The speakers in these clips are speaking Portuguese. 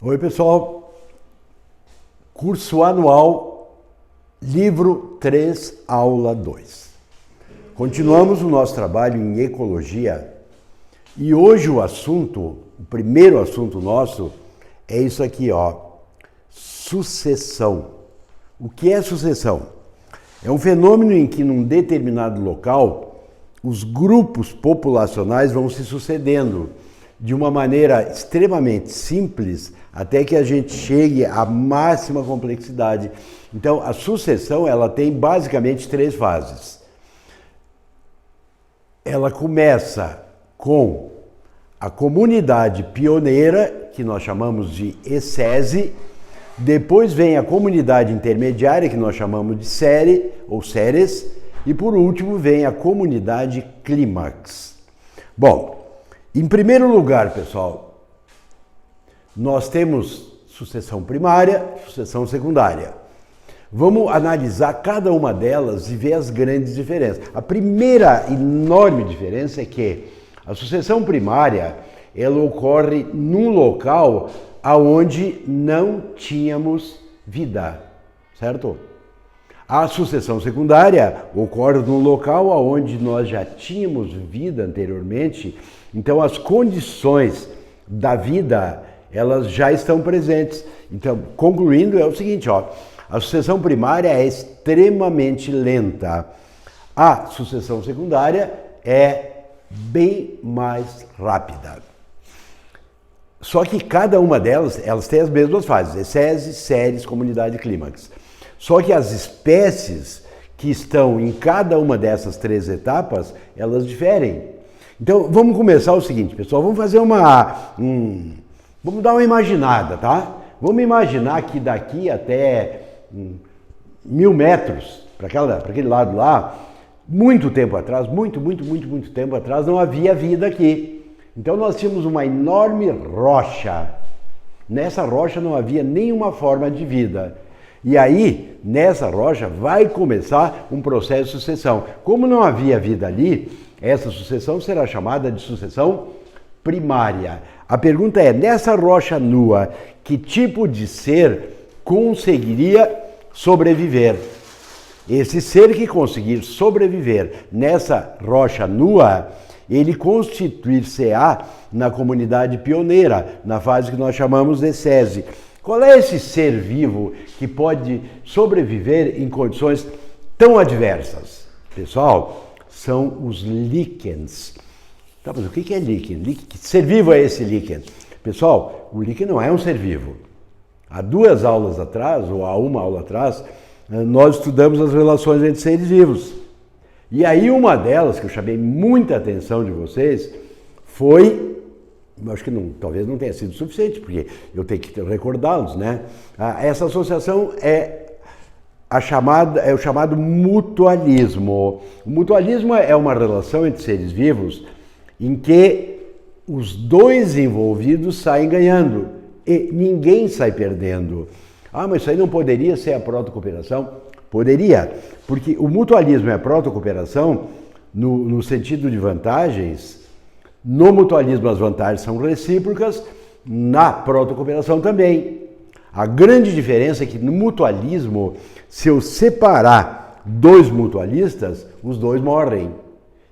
Oi, pessoal. Curso anual, livro 3, aula 2. Continuamos o nosso trabalho em ecologia e hoje o primeiro assunto nosso é isso aqui, ó, sucessão. O que é sucessão? É um fenômeno em que num determinado local os grupos populacionais vão se sucedendo de uma maneira extremamente simples até que a gente chegue à máxima complexidade. Então, a sucessão ela tem basicamente 3 fases. Ela começa com a comunidade pioneira, que nós chamamos de ecese, depois vem a comunidade intermediária, que nós chamamos de série ou séries, e por último vem a comunidade clímax. Bom, em primeiro lugar, pessoal, nós temos sucessão primária, sucessão secundária. Vamos analisar cada uma delas e ver as grandes diferenças. A primeira enorme diferença é que a sucessão primária, ela ocorre num local aonde não tínhamos vida, certo? A sucessão secundária ocorre num local onde nós já tínhamos vida anteriormente, então as condições da vida, elas já estão presentes. Então, concluindo, é o seguinte, ó, a sucessão primária é extremamente lenta. A sucessão secundária é bem mais rápida. Só que cada uma delas, elas têm as mesmas fases, ecese, séries, comunidade e clímax. Só que as espécies que estão em cada uma dessas 3 etapas, elas diferem. Então, vamos começar o seguinte, pessoal, vamos fazer vamos dar uma imaginada, tá? Vamos imaginar que daqui até 1000 metros, para aquele lado lá, muito tempo atrás, muito tempo atrás, não havia vida aqui. Então, nós tínhamos uma enorme rocha. Nessa rocha não havia nenhuma forma de vida. E aí, nessa rocha, vai começar um processo de sucessão. Como não havia vida ali, essa sucessão será chamada de sucessão primária. A pergunta é, nessa rocha nua, que tipo de ser conseguiria sobreviver? Esse ser que conseguir sobreviver nessa rocha nua, ele constituir-se-á na comunidade pioneira, na fase que nós chamamos de ecese. Qual é esse ser vivo que pode sobreviver em condições tão adversas? Pessoal, são os líquens. Tá, mas o que é líquen? Que ser vivo é esse líquen? Pessoal, o líquen não é um ser vivo. Há 2 aulas atrás, ou há 1 aula atrás, nós estudamos as relações entre seres vivos. E aí uma delas, que eu chamei muita atenção de vocês, foi... acho que talvez não tenha sido suficiente, porque eu tenho que recordá-los, né? Essa associação é o chamado mutualismo. O mutualismo é uma relação entre seres vivos em que os 2 envolvidos saem ganhando e ninguém sai perdendo. Ah, mas isso aí não poderia ser a protocooperação? Poderia, porque o mutualismo e a protocooperação, no sentido de vantagens, no mutualismo as vantagens são recíprocas, na protocooperação também. A grande diferença é que no mutualismo, se eu separar 2 mutualistas, os 2 morrem.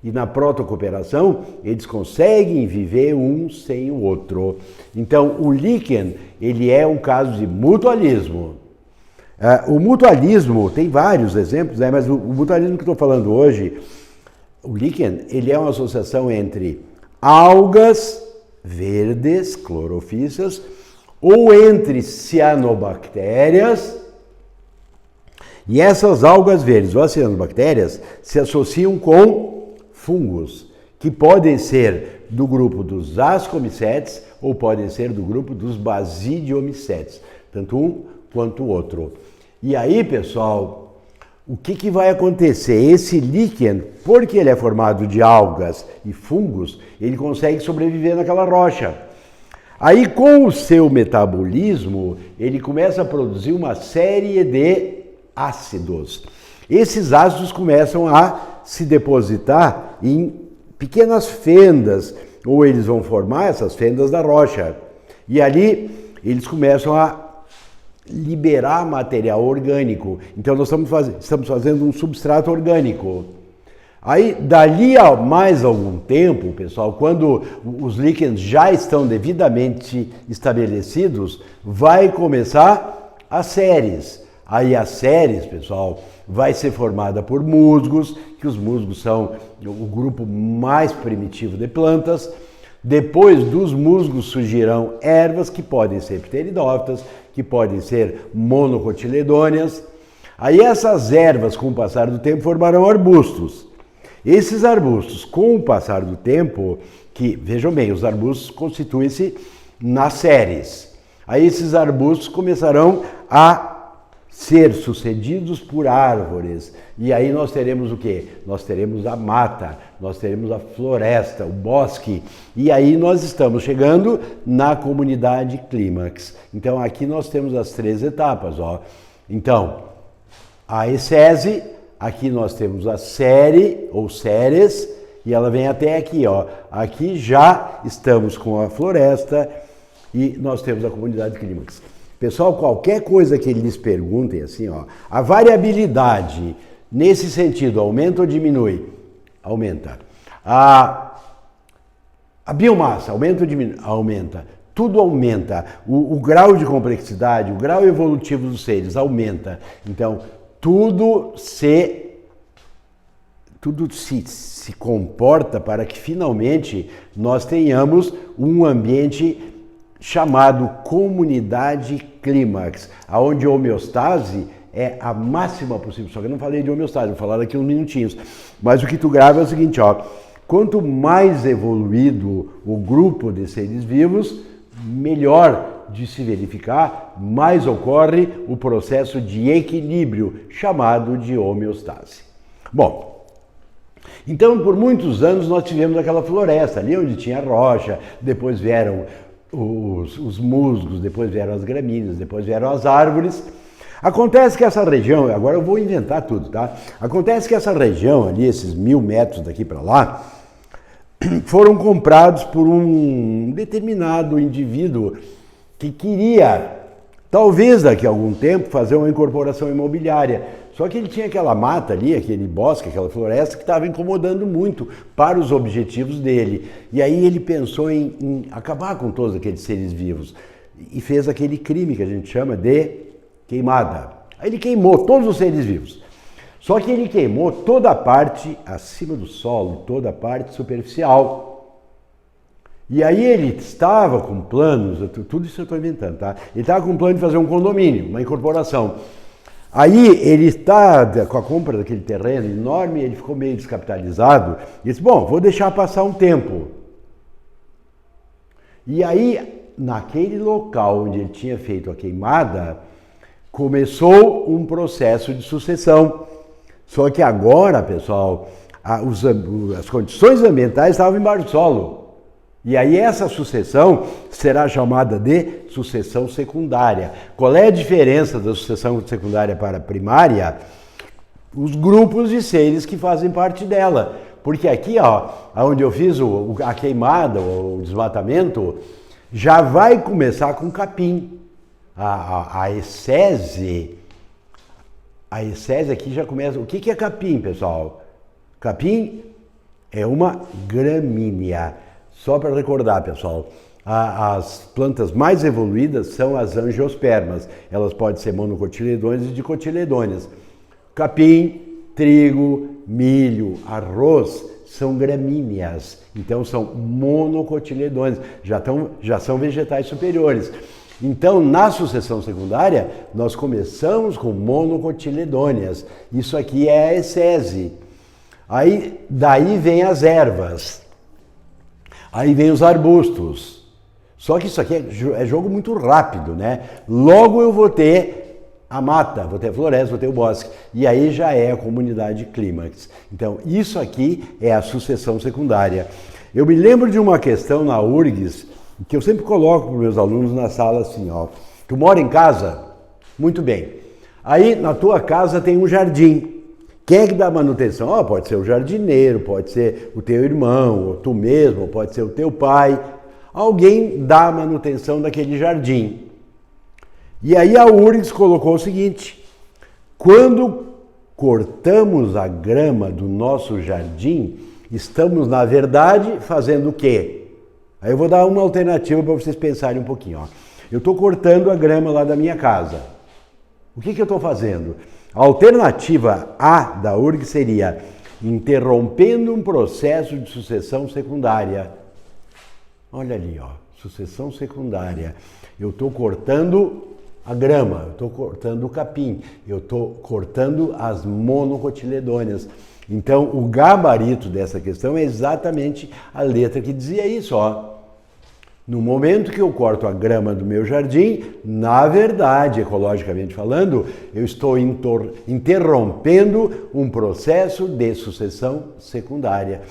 E na protocooperação, eles conseguem viver um sem o outro. Então, o líquen, ele é um caso de mutualismo. O mutualismo, tem vários exemplos, né? Mas o mutualismo que eu estou falando hoje, o líquen, ele é uma associação entre algas verdes, clorofícias, ou entre cianobactérias, e essas algas verdes ou as cianobactérias se associam com fungos, que podem ser do grupo dos ascomicetes ou podem ser do grupo dos basidiomicetes, tanto um quanto o outro. E aí, pessoal, o que vai acontecer? Esse líquen, porque ele é formado de algas e fungos, ele consegue sobreviver naquela rocha. Aí, com o seu metabolismo, ele começa a produzir uma série de ácidos. Esses ácidos começam a se depositar em pequenas fendas, ou eles vão formar essas fendas da rocha. E ali eles começam a liberar material orgânico. Então nós estamos fazendo um substrato orgânico. Aí, dali a mais algum tempo, pessoal, quando os líquens já estão devidamente estabelecidos, vai começar as séries. Aí as séries, pessoal, vai ser formada por musgos, que os musgos são o grupo mais primitivo de plantas. Depois dos musgos surgirão ervas, que podem ser pteridófitas, que podem ser monocotiledôneas. Aí essas ervas, com o passar do tempo, formarão arbustos. Esses arbustos, com o passar do tempo, que, vejam bem, os arbustos constituem-se nas séries. Aí esses arbustos começarão a ser sucedidos por árvores. E aí nós teremos o quê? Nós teremos a mata, nós teremos a floresta, o bosque. E aí nós estamos chegando na comunidade clímax. Então aqui nós temos as 3 etapas, ó. Então, a ecese, aqui nós temos a série ou séries, e ela vem até aqui, ó. Aqui já estamos com a floresta e nós temos a comunidade clímax. Pessoal, qualquer coisa que eles perguntem, assim, ó, a variabilidade nesse sentido aumenta ou diminui? Aumenta. A biomassa aumenta ou diminui? Aumenta. Tudo aumenta. O grau de complexidade, o grau evolutivo dos seres aumenta. Então, tudo se comporta para que finalmente nós tenhamos um ambiente chamado comunidade clímax, onde a homeostase é a máxima possível. Só que eu não falei de homeostase, vou falar daqui uns minutinhos. Mas o que tu grava é o seguinte, ó. Quanto mais evoluído o grupo de seres vivos, melhor de se verificar, mais ocorre o processo de equilíbrio, chamado de homeostase. Bom, então por muitos anos nós tivemos aquela floresta ali onde tinha rocha, depois vieram os musgos, depois vieram as gramíneas, depois vieram as árvores. Acontece que essa região, agora eu vou inventar tudo, tá? Acontece que essa região ali, esses 1000 metros daqui para lá, foram comprados por um determinado indivíduo que queria, talvez daqui a algum tempo, fazer uma incorporação imobiliária. Só que ele tinha aquela mata ali, aquele bosque, aquela floresta que estava incomodando muito para os objetivos dele. E aí ele pensou em acabar com todos aqueles seres vivos e fez aquele crime que a gente chama de queimada. Aí ele queimou todos os seres vivos. Só que ele queimou toda a parte acima do solo, toda a parte superficial. E aí ele estava com planos, tudo isso eu estou inventando, tá? Ele estava com plano de fazer um condomínio, uma incorporação. Aí ele está com a compra daquele terreno enorme, ele ficou meio descapitalizado e disse, bom, vou deixar passar um tempo. E aí, naquele local onde ele tinha feito a queimada, começou um processo de sucessão. Só que agora, pessoal, as condições ambientais estavam embaixo do solo. E aí essa sucessão será chamada de sucessão secundária. Qual é a diferença da sucessão secundária para a primária? Os grupos de seres que fazem parte dela. Porque aqui, ó, onde eu fiz a queimada, o desmatamento, já vai começar com capim. A ecese aqui já começa... O que é capim, pessoal? Capim é uma gramínea. Só para recordar, pessoal, as plantas mais evoluídas são as angiospermas. Elas podem ser monocotiledôneas e dicotiledôneas. Capim, trigo, milho, arroz são gramíneas. Então são monocotiledôneas, já são vegetais superiores. Então, na sucessão secundária, nós começamos com monocotiledôneas. Isso aqui é a ecese. Daí vem as ervas. Aí vem os arbustos. Só que isso aqui é jogo muito rápido, né? Logo eu vou ter a mata, vou ter a floresta, vou ter o bosque. E aí já é a comunidade clímax. Então, isso aqui é a sucessão secundária. Eu me lembro de uma questão na URGS, que eu sempre coloco para os meus alunos na sala assim, ó. Tu mora em casa? Muito bem. Aí na tua casa tem um jardim. Quem é que dá manutenção? Oh, pode ser o jardineiro, pode ser o teu irmão, ou tu mesmo, pode ser o teu pai. Alguém dá manutenção daquele jardim. E aí a URGS colocou o seguinte: quando cortamos a grama do nosso jardim, estamos, na verdade, fazendo o quê? Aí eu vou dar uma alternativa para vocês pensarem um pouquinho. Ó. Eu estou cortando a grama lá da minha casa. O que eu estou fazendo? A alternativa A da URGS seria interrompendo um processo de sucessão secundária. Olha ali, ó, sucessão secundária. Eu estou cortando a grama, eu estou cortando o capim, eu estou cortando as monocotiledôneas. Então, o gabarito dessa questão é exatamente a letra que dizia isso, ó. No momento que eu corto a grama do meu jardim, na verdade, ecologicamente falando, eu estou interrompendo um processo de sucessão secundária.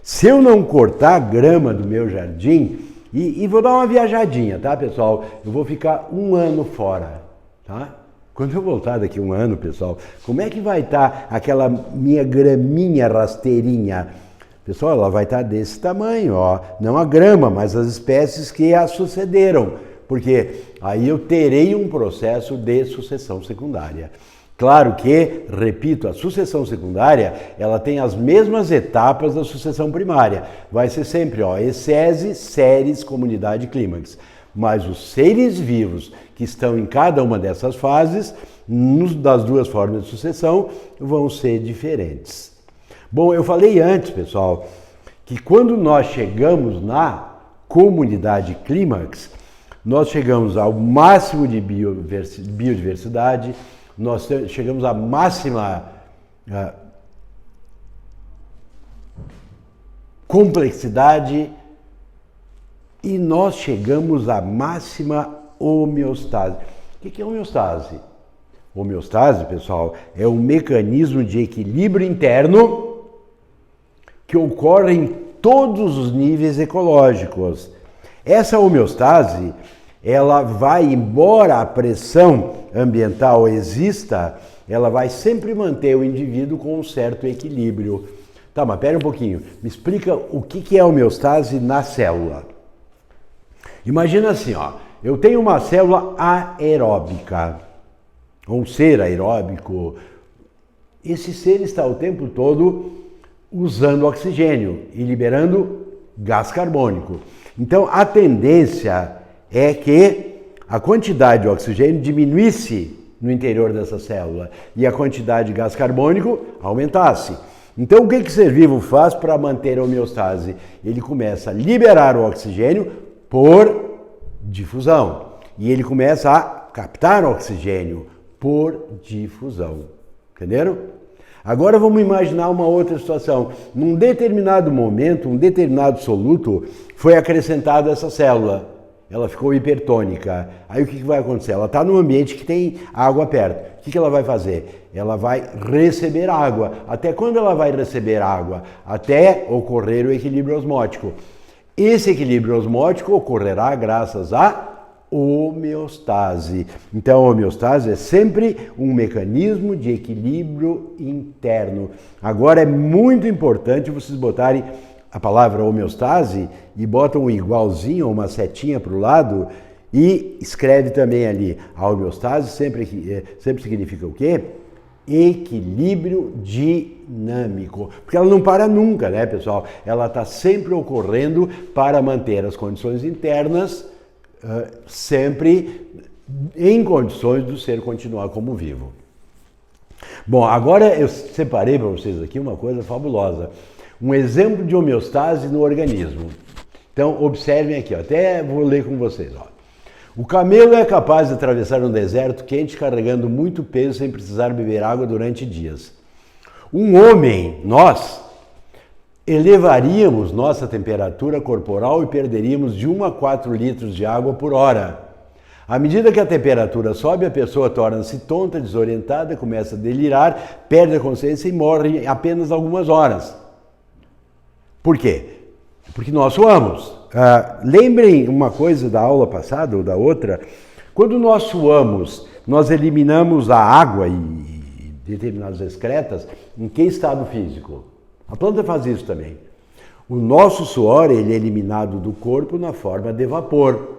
Se eu não cortar a grama do meu jardim, e vou dar uma viajadinha, tá, pessoal? Eu vou ficar 1 ano fora, tá? Quando eu voltar daqui 1 ano, pessoal, como é que vai estar aquela minha graminha rasteirinha? Pessoal, ela vai estar desse tamanho, ó. Não a grama, mas as espécies que a sucederam. Porque aí eu terei um processo de sucessão secundária. Claro que, repito, a sucessão secundária, ela tem as mesmas etapas da sucessão primária. Vai ser sempre, ó, ecese, seres, comunidade, clímax. Mas os seres vivos que estão em cada uma dessas fases, das 2 formas de sucessão, vão ser diferentes. Bom, eu falei antes, pessoal, que quando nós chegamos na comunidade clímax, nós chegamos ao máximo de biodiversidade, nós chegamos à máxima complexidade e nós chegamos à máxima homeostase. O que é homeostase? Homeostase, pessoal, é um mecanismo de equilíbrio interno que ocorre em todos os níveis ecológicos. Essa homeostase, ela vai, embora a pressão ambiental exista, ela vai sempre manter o indivíduo com um certo equilíbrio. Tá, mas pera um pouquinho, me explica o que é homeostase na célula. Imagina assim, ó, eu tenho uma célula aeróbica, um ser aeróbico. Esse ser está o tempo todo usando oxigênio e liberando gás carbônico. Então, a tendência é que a quantidade de oxigênio diminuísse no interior dessa célula e a quantidade de gás carbônico aumentasse. Então, o que o ser vivo faz para manter a homeostase? Ele começa a liberar o oxigênio por difusão e ele começa a captar oxigênio por difusão. Entenderam? Agora vamos imaginar uma outra situação. Num determinado momento, um determinado soluto foi acrescentado a essa célula. Ela ficou hipertônica. Aí o que vai acontecer? Ela está num ambiente que tem água perto. O que ela vai fazer? Ela vai receber água. Até quando ela vai receber água? Até ocorrer o equilíbrio osmótico. Esse equilíbrio osmótico ocorrerá graças à homeostase. Então, a homeostase é sempre um mecanismo de equilíbrio interno. Agora, é muito importante vocês botarem a palavra homeostase e botam um igualzinho ou uma setinha para o lado e escreve também ali. A homeostase sempre significa o quê? Equilíbrio dinâmico. Porque ela não para nunca, né, pessoal? Ela está sempre ocorrendo para manter as condições internas sempre em condições do ser continuar como vivo. Bom, agora eu separei para vocês aqui uma coisa fabulosa. Um exemplo de homeostase no organismo. Então, observem aqui, ó, até vou ler com vocês. Ó. O camelo é capaz de atravessar um deserto quente carregando muito peso sem precisar beber água durante dias. Um homem, nós, elevaríamos nossa temperatura corporal e perderíamos de 1 a 4 litros de água por hora. À medida que a temperatura sobe, a pessoa torna-se tonta, desorientada, começa a delirar, perde a consciência e morre em apenas algumas horas. Por quê? Porque nós suamos. Lembrem uma coisa da aula passada ou da outra, quando nós suamos, nós eliminamos a água e determinadas excretas, em que estado físico? A planta faz isso também. O nosso suor ele é eliminado do corpo na forma de vapor.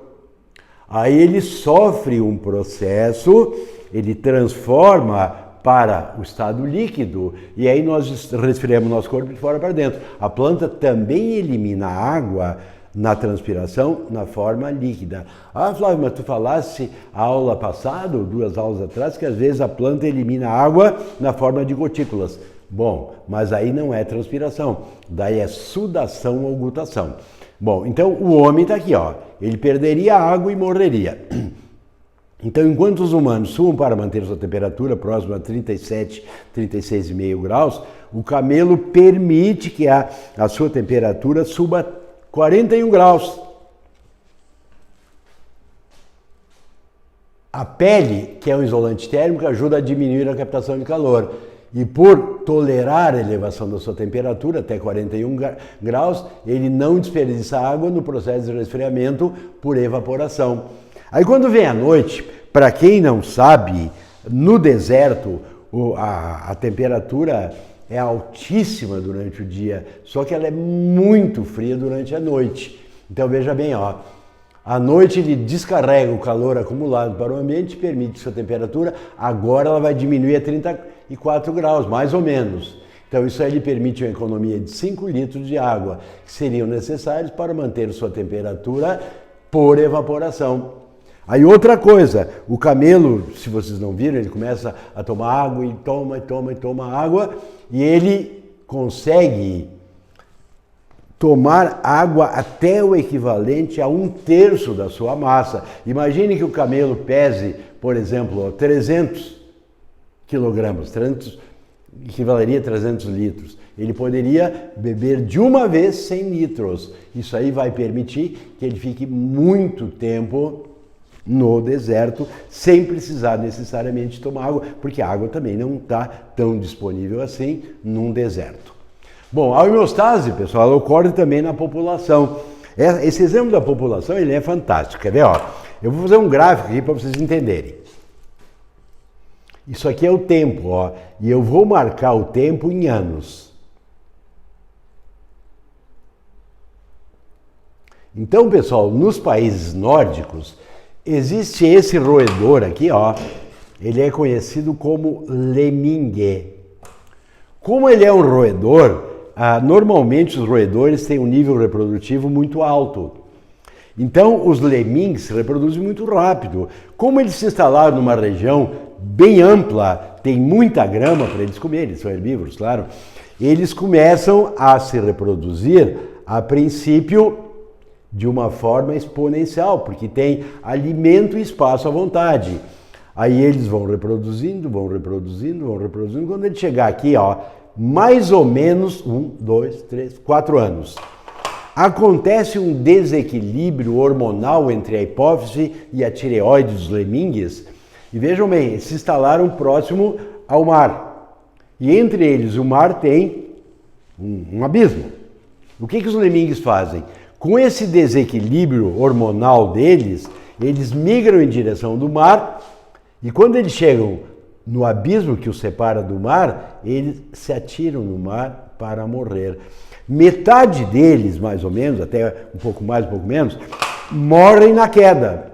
Aí ele sofre um processo, ele transforma para o estado líquido e aí nós resfriamos nosso corpo de fora para dentro. A planta também elimina água na transpiração na forma líquida. Ah, Flávio, mas tu falasse a aula passada, ou 2 aulas atrás, que às vezes a planta elimina água na forma de gotículas. Bom, mas aí não é transpiração, daí é sudação ou gutação. Bom, então o homem está aqui, ó, ele perderia água e morreria. Então, enquanto os humanos suam para manter sua temperatura próxima a 37, 36,5 graus, o camelo permite que a sua temperatura suba 41 graus. A pele, que é um isolante térmico, ajuda a diminuir a captação de calor. E por tolerar a elevação da sua temperatura até 41 graus, ele não desperdiça água no processo de resfriamento por evaporação. Aí quando vem a noite, para quem não sabe, no deserto a temperatura é altíssima durante o dia, só que ela é muito fria durante a noite. Então veja bem, ó, à noite ele descarrega o calor acumulado para o ambiente, permite que sua temperatura, agora ela vai diminuir a 34 graus, mais ou menos. Então isso aí lhe permite uma economia de 5 litros de água, que seriam necessários para manter sua temperatura por evaporação. Aí outra coisa, o camelo, se vocês não viram, ele começa a tomar água e toma água e ele consegue tomar água até o equivalente a 1/3 da sua massa. Imagine que o camelo pese, por exemplo, 300 quilogramas, equivaleria a 300 litros. Ele poderia beber de uma vez 100 litros. Isso aí vai permitir que ele fique muito tempo no deserto, sem precisar necessariamente tomar água, porque a água também não está tão disponível assim num deserto. Bom, a homeostase, pessoal, ela ocorre também na população. Esse exemplo da população, ele é fantástico. Quer ver? Ó, eu vou fazer um gráfico aqui para vocês entenderem. Isso aqui é o tempo, ó, e eu vou marcar o tempo em anos. Então, pessoal, nos países nórdicos, existe esse roedor aqui, ó, ele é conhecido como lemingue. Como ele é um roedor, normalmente os roedores têm um nível reprodutivo muito alto. Então os lemingues se reproduzem muito rápido. Como eles se instalaram numa região bem ampla, tem muita grama para eles comerem, eles são herbívoros, claro, eles começam a se reproduzir a princípio de uma forma exponencial, porque tem alimento e espaço à vontade. Aí eles vão reproduzindo, quando ele chegar aqui, ó, mais ou menos 1, 2, 3, 4 anos. Acontece um desequilíbrio hormonal entre a hipófise e a tireoide dos lemingues, e vejam bem, eles se instalaram próximo ao mar. E entre eles o mar tem um abismo. O que os lemingues fazem? Com esse desequilíbrio hormonal deles, eles migram em direção do mar e quando eles chegam no abismo que os separa do mar, eles se atiram no mar para morrer. Metade deles, mais ou menos, até um pouco mais, um pouco menos, morrem na queda.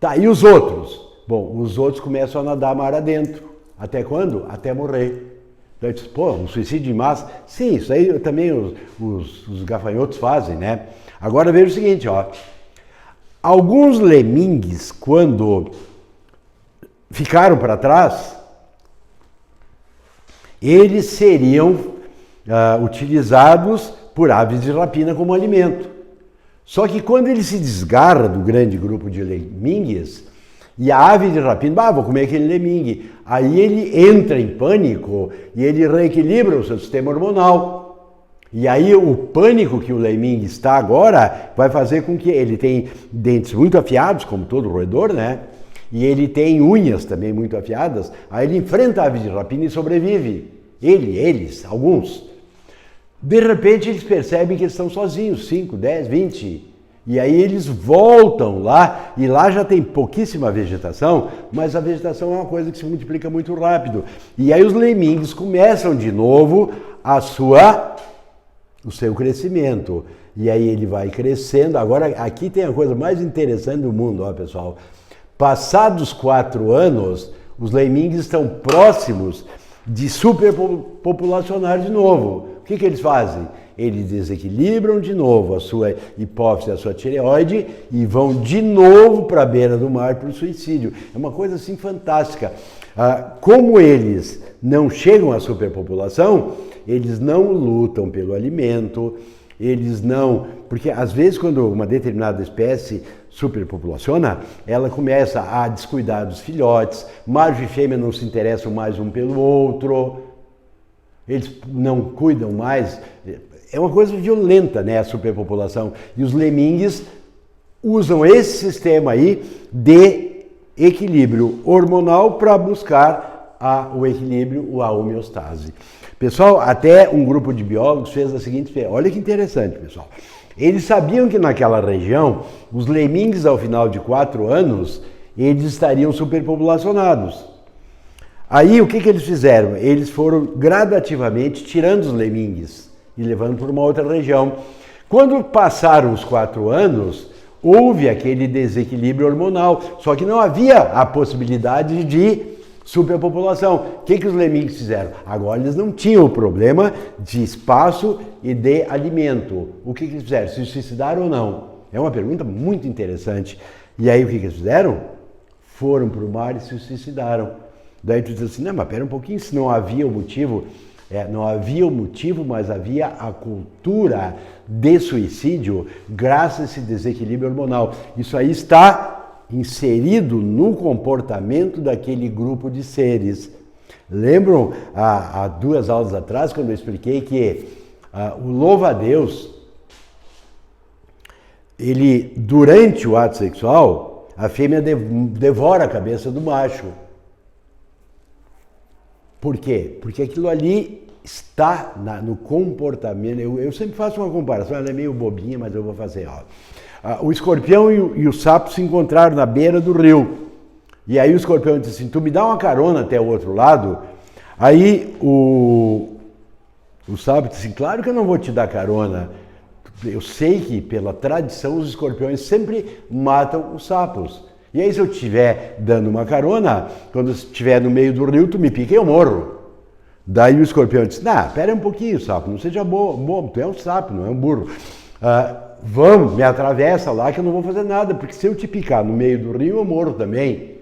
Tá, e os outros? Bom, os outros começam a nadar mar adentro. Até quando? Até morrer. Então, eu disse, pô, um suicídio em massa? Sim, isso aí também os gafanhotos fazem, né? Agora veja o seguinte, ó. Alguns lemingues, quando ficaram para trás, eles seriam utilizados por aves de rapina como alimento. Só que quando ele se desgarra do grande grupo de lemingues, e a ave de rapina, vou comer aquele lemingue. Aí ele entra em pânico e ele reequilibra o seu sistema hormonal. E aí o pânico que o lemingue está agora vai fazer com que ele tenha dentes muito afiados, como todo roedor, né? E ele tem unhas também muito afiadas. Aí ele enfrenta a ave de rapina e sobrevive. Eles, alguns. De repente eles percebem que eles estão sozinhos, 5, 10, 20. E aí eles voltam lá, e lá já tem pouquíssima vegetação, mas a vegetação é uma coisa que se multiplica muito rápido. E aí os lemingues começam de novo o seu crescimento. e aí ele vai crescendo. Agora, aqui tem a coisa mais interessante do mundo, ó, pessoal. Passados 4 anos, os lemmings estão próximos de superpopulacionar de novo. O que eles fazem? Eles desequilibram de novo a sua hipófise, a sua tireoide e vão de novo para a beira do mar para o suicídio. É uma coisa assim fantástica. Como eles não chegam à superpopulação, eles não lutam pelo alimento, eles não... Porque às vezes quando uma determinada espécie superpopulaciona, ela começa a descuidar dos filhotes, macho e fêmea não se interessam mais um pelo outro, eles não cuidam mais. É uma coisa violenta, né, a superpopulação. E os lemmings usam esse sistema aí de equilíbrio hormonal para buscar o equilíbrio, a homeostase. Pessoal, até um grupo de biólogos fez a seguinte... Olha que interessante, pessoal. Eles sabiam que naquela região, os lemmings, ao final de 4 anos, eles estariam superpopulacionados. Aí, o que eles fizeram? Eles foram gradativamente tirando os lemmings e levando para uma outra região. Quando passaram os 4 anos, houve aquele desequilíbrio hormonal, só que não havia a possibilidade de superpopulação. O que os lemmings fizeram? Agora eles não tinham o problema de espaço e de alimento. O que eles fizeram? Se suicidaram ou não? É uma pergunta muito interessante. E aí o que eles fizeram? Foram para o mar e se suicidaram. Daí tu diz assim, não, mas pera um pouquinho, se não havia o motivo... não havia o motivo, mas havia a cultura de suicídio graças a esse desequilíbrio hormonal. Isso aí está inserido no comportamento daquele grupo de seres. Lembram, há 2 aulas atrás, quando eu expliquei que o louva-a-Deus, ele, durante o ato sexual, a fêmea devora a cabeça do macho. Por quê? Porque aquilo ali está no comportamento. Eu sempre faço uma comparação, ela é meio bobinha, mas eu vou fazer. Ó. O escorpião e o sapo se encontraram na beira do rio. E aí o escorpião disse assim, tu me dá uma carona até o outro lado? Aí o sapo disse assim, claro que eu não vou te dar carona. Eu sei que, pela tradição, os escorpiões sempre matam os sapos. E aí, se eu estiver dando uma carona, quando estiver no meio do rio, tu me pica e eu morro. Daí o escorpião disse, não, pera um pouquinho, sapo, não seja bobo, tu é um sapo, não é um burro. Vamos, me atravessa lá que eu não vou fazer nada, porque se eu te picar no meio do rio, eu morro também.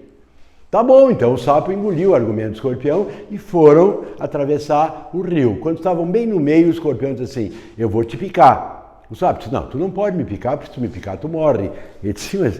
Tá bom, então o sapo engoliu o argumento do escorpião e foram atravessar o rio. Quando estavam bem no meio, o escorpião disse assim, eu vou te picar. O sapo disse, não, tu não pode me picar, porque se tu me picar, tu morre. Ele disse, mas...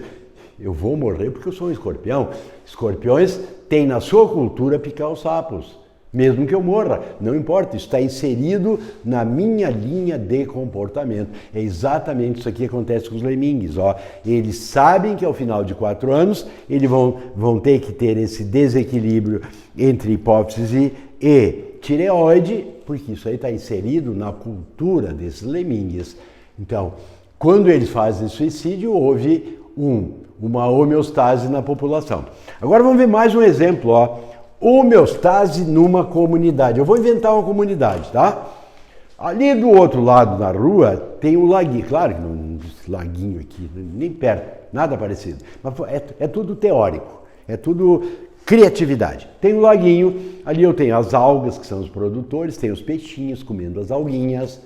eu vou morrer porque eu sou um escorpião. Escorpiões têm na sua cultura picar os sapos. Mesmo que eu morra, não importa, isso está inserido na minha linha de comportamento. É exatamente isso aqui que acontece com os lemmings. Ó. Eles sabem que ao final de 4 anos, eles vão ter que ter esse desequilíbrio entre hipófise e tireoide, porque isso aí está inserido na cultura desses lemmings. Então, quando eles fazem suicídio, houve uma homeostase na população. Agora vamos ver mais um exemplo, ó. Homeostase numa comunidade. Eu vou inventar uma comunidade, tá? Ali do outro lado da rua tem um laguinho. Claro que não esse laguinho aqui, nem perto, nada parecido. Mas é tudo teórico, é tudo criatividade. Tem um laguinho, ali eu tenho as algas, que são os produtores, tem os peixinhos comendo as alguinhas.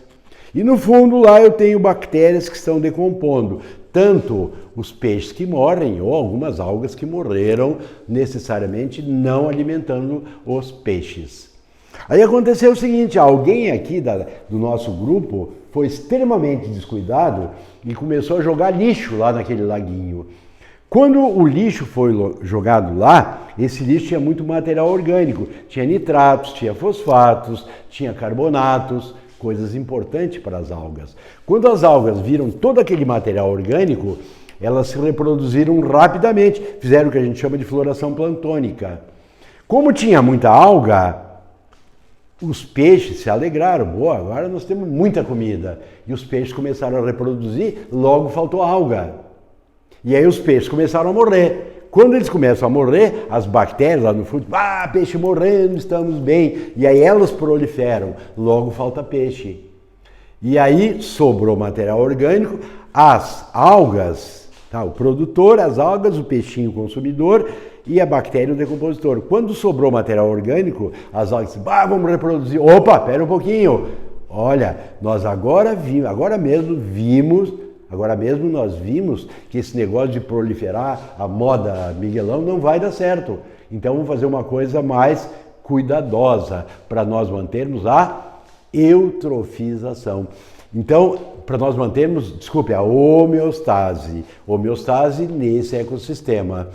E no fundo lá eu tenho bactérias que estão decompondo, tanto os peixes que morrem ou algumas algas que morreram, necessariamente não alimentando os peixes. Aí aconteceu o seguinte, alguém aqui do nosso grupo foi extremamente descuidado e começou a jogar lixo lá naquele laguinho. Quando o lixo foi jogado lá, esse lixo tinha muito material orgânico, tinha nitratos, tinha fosfatos, tinha carbonatos, coisas importantes para as algas. Quando as algas viram todo aquele material orgânico, elas se reproduziram rapidamente, fizeram o que a gente chama de floração plantônica. Como tinha muita alga, os peixes se alegraram. Boa, agora nós temos muita comida. E os peixes começaram a reproduzir, logo faltou alga. E aí os peixes começaram a morrer. Quando eles começam a morrer, as bactérias lá no fundo, peixe morrendo, estamos bem. E aí elas proliferam, logo falta peixe. E aí sobrou material orgânico, as algas, tá? O produtor, as algas, o peixinho consumidor e a bactéria o decompositor. Quando sobrou material orgânico, as algas dizem, vamos reproduzir. Opa, pera um pouquinho. Olha, nós agora mesmo nós vimos que esse negócio de proliferar a moda Miguelão não vai dar certo. Então vamos fazer uma coisa mais cuidadosa para nós mantermos a eutrofização. Então, para nós mantermos, a homeostase nesse ecossistema.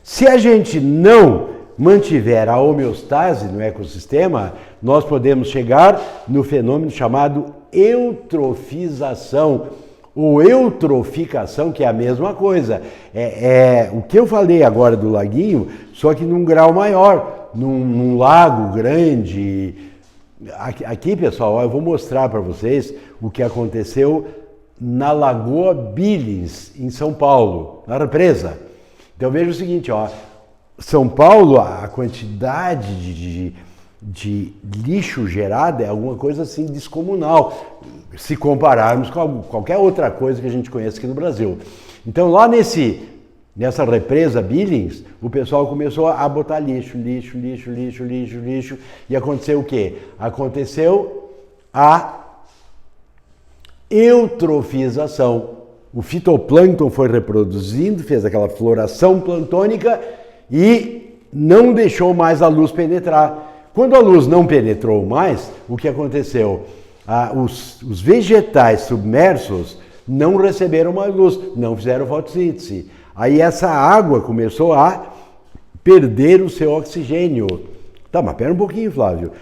Se a gente não mantiver a homeostase no ecossistema, nós podemos chegar no fenômeno chamado eutrofização ou eutroficação, que é a mesma coisa. É o que eu falei agora do laguinho, só que num grau maior, num lago grande. Aqui, pessoal, eu vou mostrar para vocês o que aconteceu na Lagoa Billings, em São Paulo, na represa. Então veja o seguinte, São Paulo, a quantidade de lixo gerado é alguma coisa assim descomunal, se compararmos com qualquer outra coisa que a gente conhece aqui no Brasil. Então lá nessa represa Billings, o pessoal começou a botar lixo, e aconteceu o quê? Aconteceu a eutrofização. O fitoplâncton foi reproduzindo, fez aquela floração plantônica e não deixou mais a luz penetrar. Quando a luz não penetrou mais, o que aconteceu? Os vegetais submersos não receberam mais luz, não fizeram fotossíntese. Aí essa água começou a perder o seu oxigênio. Tá, mas pera um pouquinho, Flávio.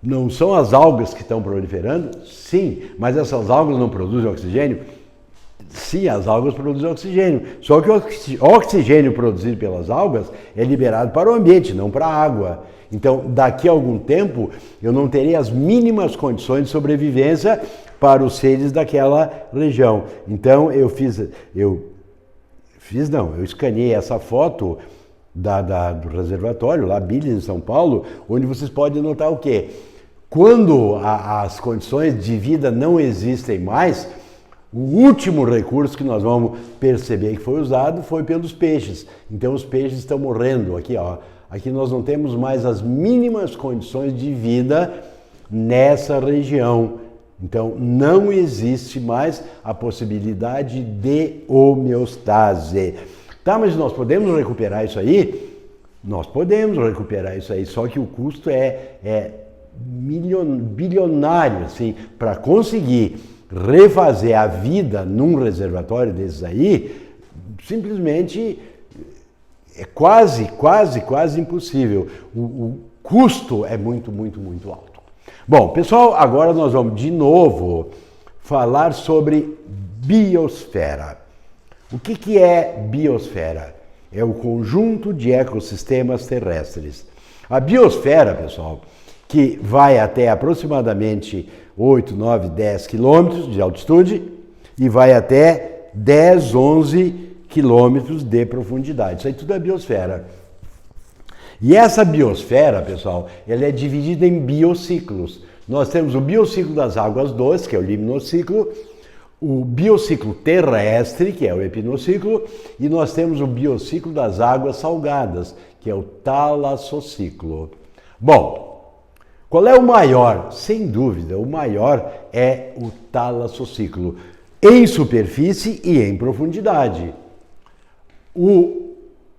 Não são as algas que estão proliferando? Sim, mas essas algas não produzem oxigênio? Sim, as algas produzem oxigênio. Só que o oxigênio produzido pelas algas é liberado para o ambiente, não para a água. Então, daqui a algum tempo, eu não terei as mínimas condições de sobrevivência para os seres daquela região. Então, eu escaneei essa foto do reservatório, lá Billings, em São Paulo, onde vocês podem notar o quê? Quando as condições de vida não existem mais, o último recurso que nós vamos perceber que foi usado foi pelos peixes. Então os peixes estão morrendo aqui, Aqui nós não temos mais as mínimas condições de vida nessa região. Então não existe mais a possibilidade de homeostase. Tá, mas nós podemos recuperar isso aí? Nós podemos recuperar isso aí, só que o custo é bilionário, assim, para conseguir refazer a vida num reservatório desses aí, simplesmente é quase impossível. O custo é muito alto. Bom, pessoal, agora nós vamos de novo falar sobre biosfera. O que é biosfera? É o conjunto de ecossistemas terrestres. A biosfera, pessoal, que vai até aproximadamente 8, 9, 10 quilômetros de altitude e vai até 10, 11 quilômetros de profundidade. Isso aí tudo é biosfera. E essa biosfera, pessoal, ela é dividida em biociclos. Nós temos o biociclo das águas doces, que é o limnociclo, o biociclo terrestre, que é o epinociclo, e nós temos o biociclo das águas salgadas, que é o talassociclo. Bom, qual é o maior? Sem dúvida, o maior é o talassociclo, em superfície e em profundidade. O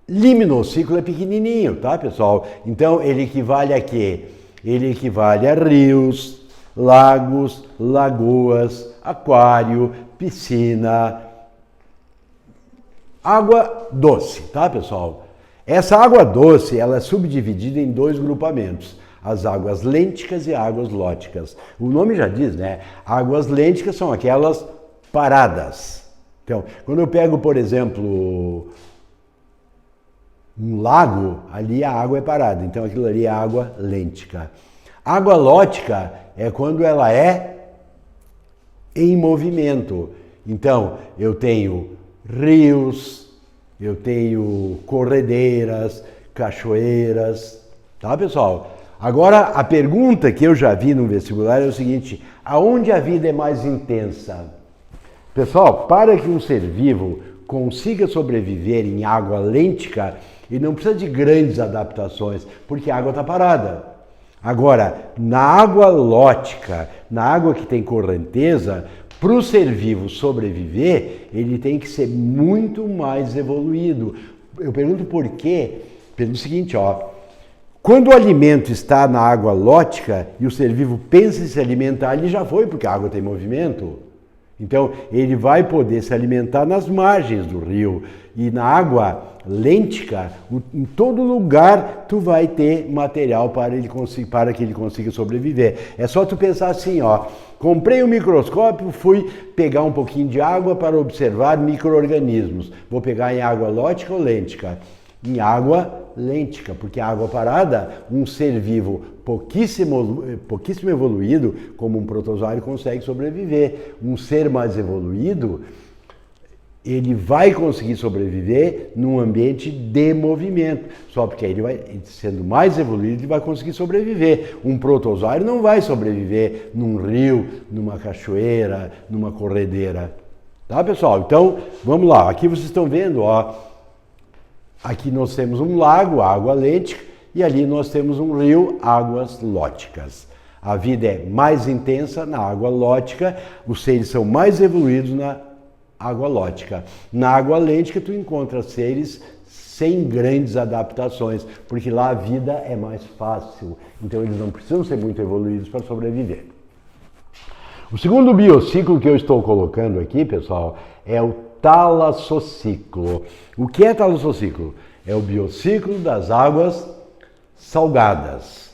limnociclo é pequenininho, tá, pessoal? Então, ele equivale a quê? Ele equivale a rios, lagos, lagoas, aquário, piscina, água doce, tá, pessoal? Essa água doce, ela é subdividida em dois grupamentos, as águas lênticas e águas lóticas. O nome já diz, né? Águas lênticas são aquelas paradas. Então, quando eu pego, por exemplo, um lago, ali a água é parada, então aquilo ali é água lêntica. Água lótica é quando ela é em movimento. Então, eu tenho rios, eu tenho corredeiras, cachoeiras, tá, pessoal? Agora, a pergunta que eu já vi no vestibular é o seguinte: aonde a vida é mais intensa? Pessoal, para que um ser vivo consiga sobreviver em água lêntica, ele não precisa de grandes adaptações, porque a água está parada. Agora, na água lótica, na água que tem correnteza, para o ser vivo sobreviver, ele tem que ser muito mais evoluído. Eu pergunto por quê? Pelo seguinte, quando o alimento está na água lótica e o ser vivo pensa em se alimentar, ele já foi, porque a água tem movimento. Então, ele vai poder se alimentar nas margens do rio. E na água lêntica, em todo lugar, tu vai ter material para que ele consiga sobreviver. É só tu pensar assim, comprei um microscópio, fui pegar um pouquinho de água para observar micro-organismos. Vou pegar em água lótica ou lêntica? Em água lêntica, porque a água parada, um ser vivo pouquíssimo evoluído, como um protozoário, consegue sobreviver. Um ser mais evoluído, ele vai conseguir sobreviver num ambiente de movimento, só porque ele vai, sendo mais evoluído, ele vai conseguir sobreviver. Um protozoário não vai sobreviver num rio, numa cachoeira, numa corredeira. Tá, pessoal? Então, vamos lá. Aqui vocês estão vendo, aqui nós temos um lago, água lêntica, e ali nós temos um rio, águas lóticas. A vida é mais intensa na água lótica, os seres são mais evoluídos na água lótica. Na água lêntica tu encontra seres sem grandes adaptações, porque lá a vida é mais fácil, então eles não precisam ser muito evoluídos para sobreviver. O segundo biociclo que eu estou colocando aqui, pessoal, é o talassociclo. O que é talassociclo? É o biociclo das águas salgadas,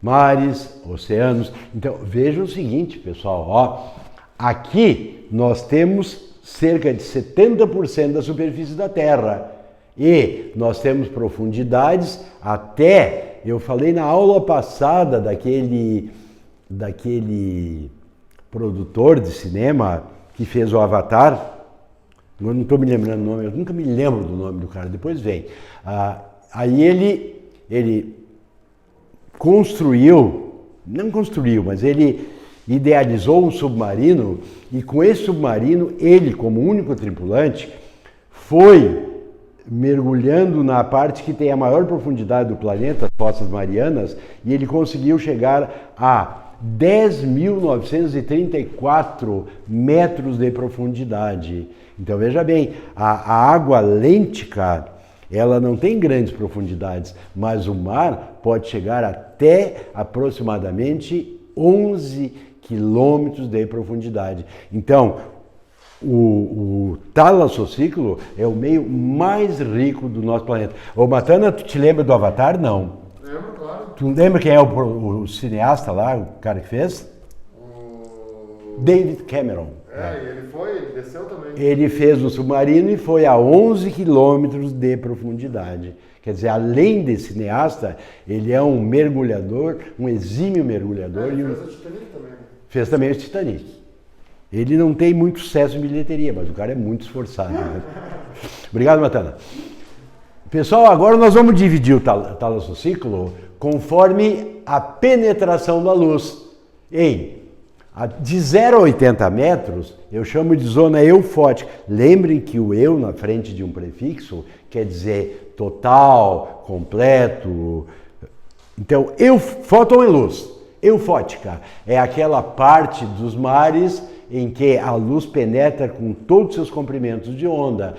mares, oceanos. Então, vejam o seguinte, pessoal, aqui nós temos cerca de 70% da superfície da Terra e nós temos profundidades até, eu falei na aula passada daquele produtor de cinema que fez o Avatar, eu não estou me lembrando o nome, eu nunca me lembro do nome do cara, depois vem. Aí ele mas ele idealizou um submarino e com esse submarino, ele como único tripulante, foi mergulhando na parte que tem a maior profundidade do planeta, as Fossas Marianas, e ele conseguiu chegar a 10.934 metros de profundidade. Então veja bem, a água lêntica, ela não tem grandes profundidades, mas o mar pode chegar até aproximadamente 11 quilômetros de profundidade. Então, o talassociclo é o meio mais rico do nosso planeta. Ô Matana, tu te lembra do Avatar? Não. Lembro, claro. Tu lembra quem é o cineasta lá, o cara que fez? David Cameron. Ele desceu também. Ele fez um submarino e foi a 11 quilômetros de profundidade. Quer dizer, além de cineasta, ele é um mergulhador, um exímio mergulhador. Ele fez o Titanic também. Fez também o Titanic. Ele não tem muito sucesso em bilheteria, mas o cara é muito esforçado. Né? Obrigado, Matana. Pessoal, agora nós vamos dividir o talassociclo conforme a penetração da luz. De 0 a 80 metros, eu chamo de zona eufótica. Lembrem que o eu na frente de um prefixo quer dizer total, completo. Então, fóton é luz. Eufótica é aquela parte dos mares em que a luz penetra com todos os seus comprimentos de onda.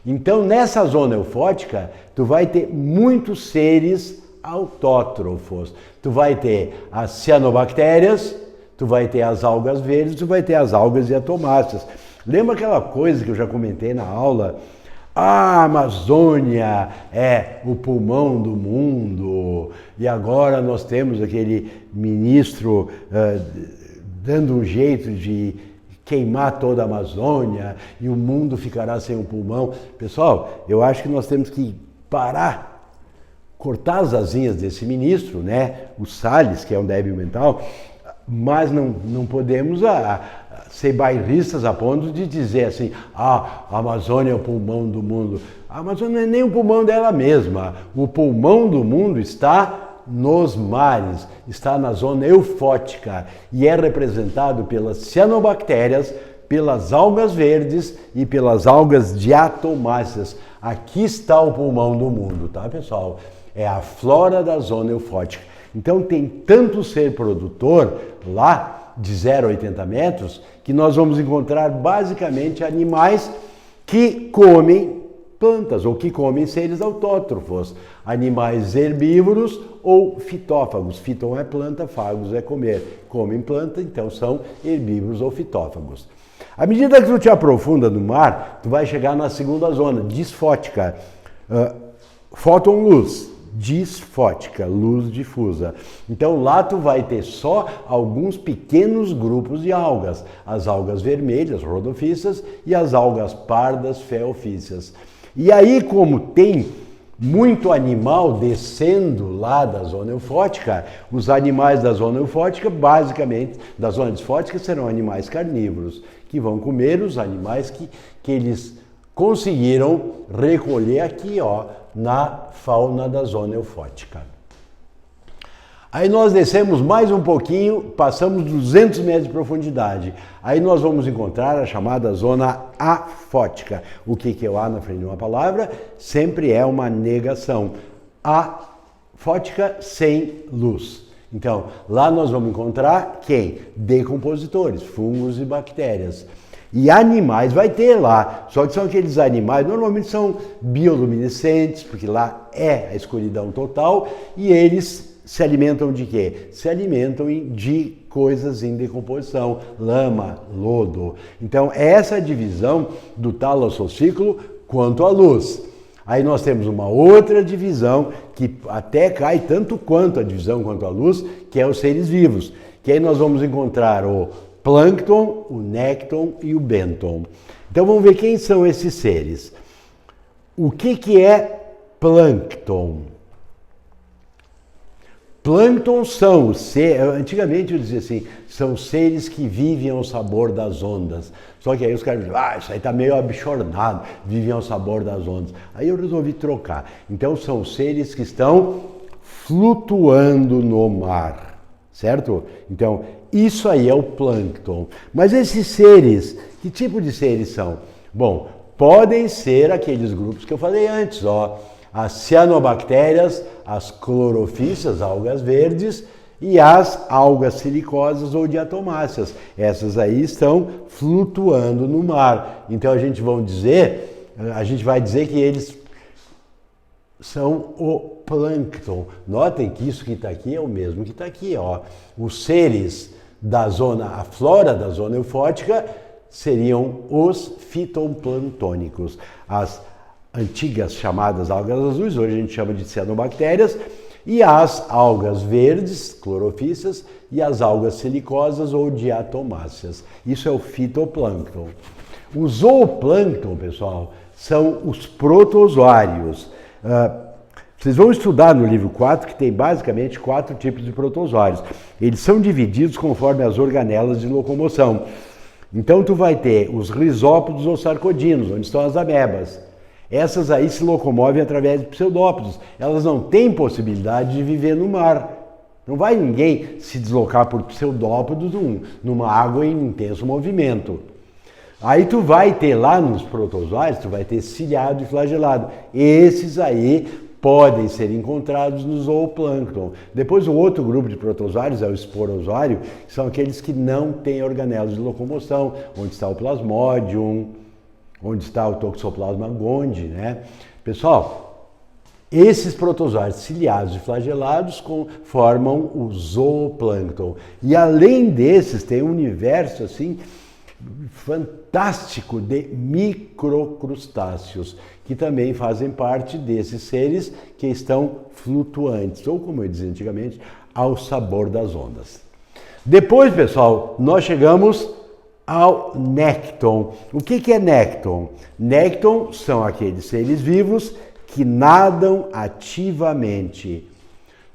Então, nessa zona eufótica, tu vai ter muitos seres autótrofos. Tu vai ter as cianobactérias, tu vai ter as algas verdes, tu vai ter as algas diatomáceas. Lembra aquela coisa que eu já comentei na aula? A Amazônia é o pulmão do mundo e agora nós temos aquele ministro dando um jeito de queimar toda a Amazônia e o mundo ficará sem um pulmão. Pessoal, eu acho que nós temos que parar, cortar as asinhas desse ministro, né? O Salles, que é um débil mental, mas não podemos ser bairristas a ponto de dizer assim, a Amazônia é o pulmão do mundo. A Amazônia não é nem o pulmão dela mesma. O pulmão do mundo está nos mares, está na zona eufótica e é representado pelas cianobactérias, pelas algas verdes e pelas algas diatomáceas. Aqui está o pulmão do mundo, tá, pessoal? É a flora da zona eufótica. Então tem tanto ser produtor lá de 0 a 80 metros que nós vamos encontrar basicamente animais que comem plantas ou que comem seres autótrofos, animais herbívoros ou fitófagos. Fitão é planta, fagos é comer. Comem planta, então são herbívoros ou fitófagos. À medida que tu te aprofunda no mar, tu vai chegar na segunda zona, disfótica. Fóton-luz, disfótica, luz difusa. Então lá tu vai ter só alguns pequenos grupos de algas, as algas vermelhas, rodophyceas, e as algas pardas, phaeophyceas. E aí, como tem muito animal descendo lá da zona eufótica, os animais da zona eufótica, basicamente, da zona disfótica, serão animais carnívoros, que vão comer os animais que eles conseguiram recolher aqui, ó, na fauna da zona eufótica. Aí nós descemos mais um pouquinho, passamos 200 metros de profundidade. Aí nós vamos encontrar a chamada zona afótica. O que é o A na frente de uma palavra? Sempre é uma negação. Afótica sem luz. Então, lá nós vamos encontrar quem? Decompositores, fungos e bactérias. E animais vai ter lá, só que são aqueles animais, normalmente são bioluminescentes, porque lá é a escuridão total, e eles se alimentam de quê? Se alimentam de coisas em decomposição, lama, lodo. Então, essa é a divisão do talassociclo quanto à luz. Aí nós temos uma outra divisão que até cai tanto quanto a divisão quanto a luz, que é os seres vivos. Que aí nós vamos encontrar o plâncton, o nécton e o benton. Então vamos ver quem são esses seres. O que é plâncton? Plâncton são os seres, antigamente eu dizia assim, são seres que vivem ao sabor das ondas. Só que aí os caras dizem, isso aí tá meio abchornado, vivem ao sabor das ondas. Aí eu resolvi trocar. Então são seres que estão flutuando no mar, certo? Então isso aí é o plâncton. Mas esses seres, que tipo de seres são? Bom, podem ser aqueles grupos que eu falei antes, ó. As cianobactérias, as clorofíceas, algas verdes, e as algas silicosas ou diatomáceas. Essas aí estão flutuando no mar. Então a gente vai dizer que eles são o plâncton. Notem que isso que está aqui é o mesmo que está aqui, ó. Os seres da zona, a flora da zona eufótica seriam os fitoplantônicos. As antigas chamadas algas azuis, hoje a gente chama de cianobactérias, e as algas verdes, clorofíceas, e as algas silicosas ou diatomáceas. Isso é o fitoplâncton. O zooplâncton, pessoal, são os protozoários. Vocês vão estudar no livro 4 que tem basicamente 4 tipos de protozoários. Eles são divididos conforme as organelas de locomoção. Então tu vai ter os risópodos ou sarcodinos, onde estão as amebas. Essas aí se locomovem através de pseudópodos. Elas não têm possibilidade de viver no mar. Não vai ninguém se deslocar por pseudópodos numa água em intenso movimento. Aí tu vai ter lá nos protozoários, tu vai ter ciliado e flagelado. Esses aí podem ser encontrados no zooplâncton. Depois o outro grupo de protozoários é o esporozoário, que são aqueles que não têm organelas de locomoção, onde está o plasmodium, onde está o Toxoplasma gondii, né? Pessoal, esses protozoários ciliados e flagelados formam o zooplâncton. E além desses, tem um universo assim fantástico de microcrustáceos, que também fazem parte desses seres que estão flutuantes, ou como eu dizia antigamente, ao sabor das ondas. Depois, pessoal, nós chegamos ao nécton. O que é nécton? Nécton são aqueles seres vivos que nadam ativamente.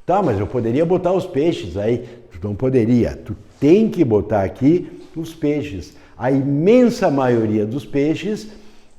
Tá, mas eu poderia botar os peixes aí. Tu não poderia. Tu tem que botar aqui os peixes. A imensa maioria dos peixes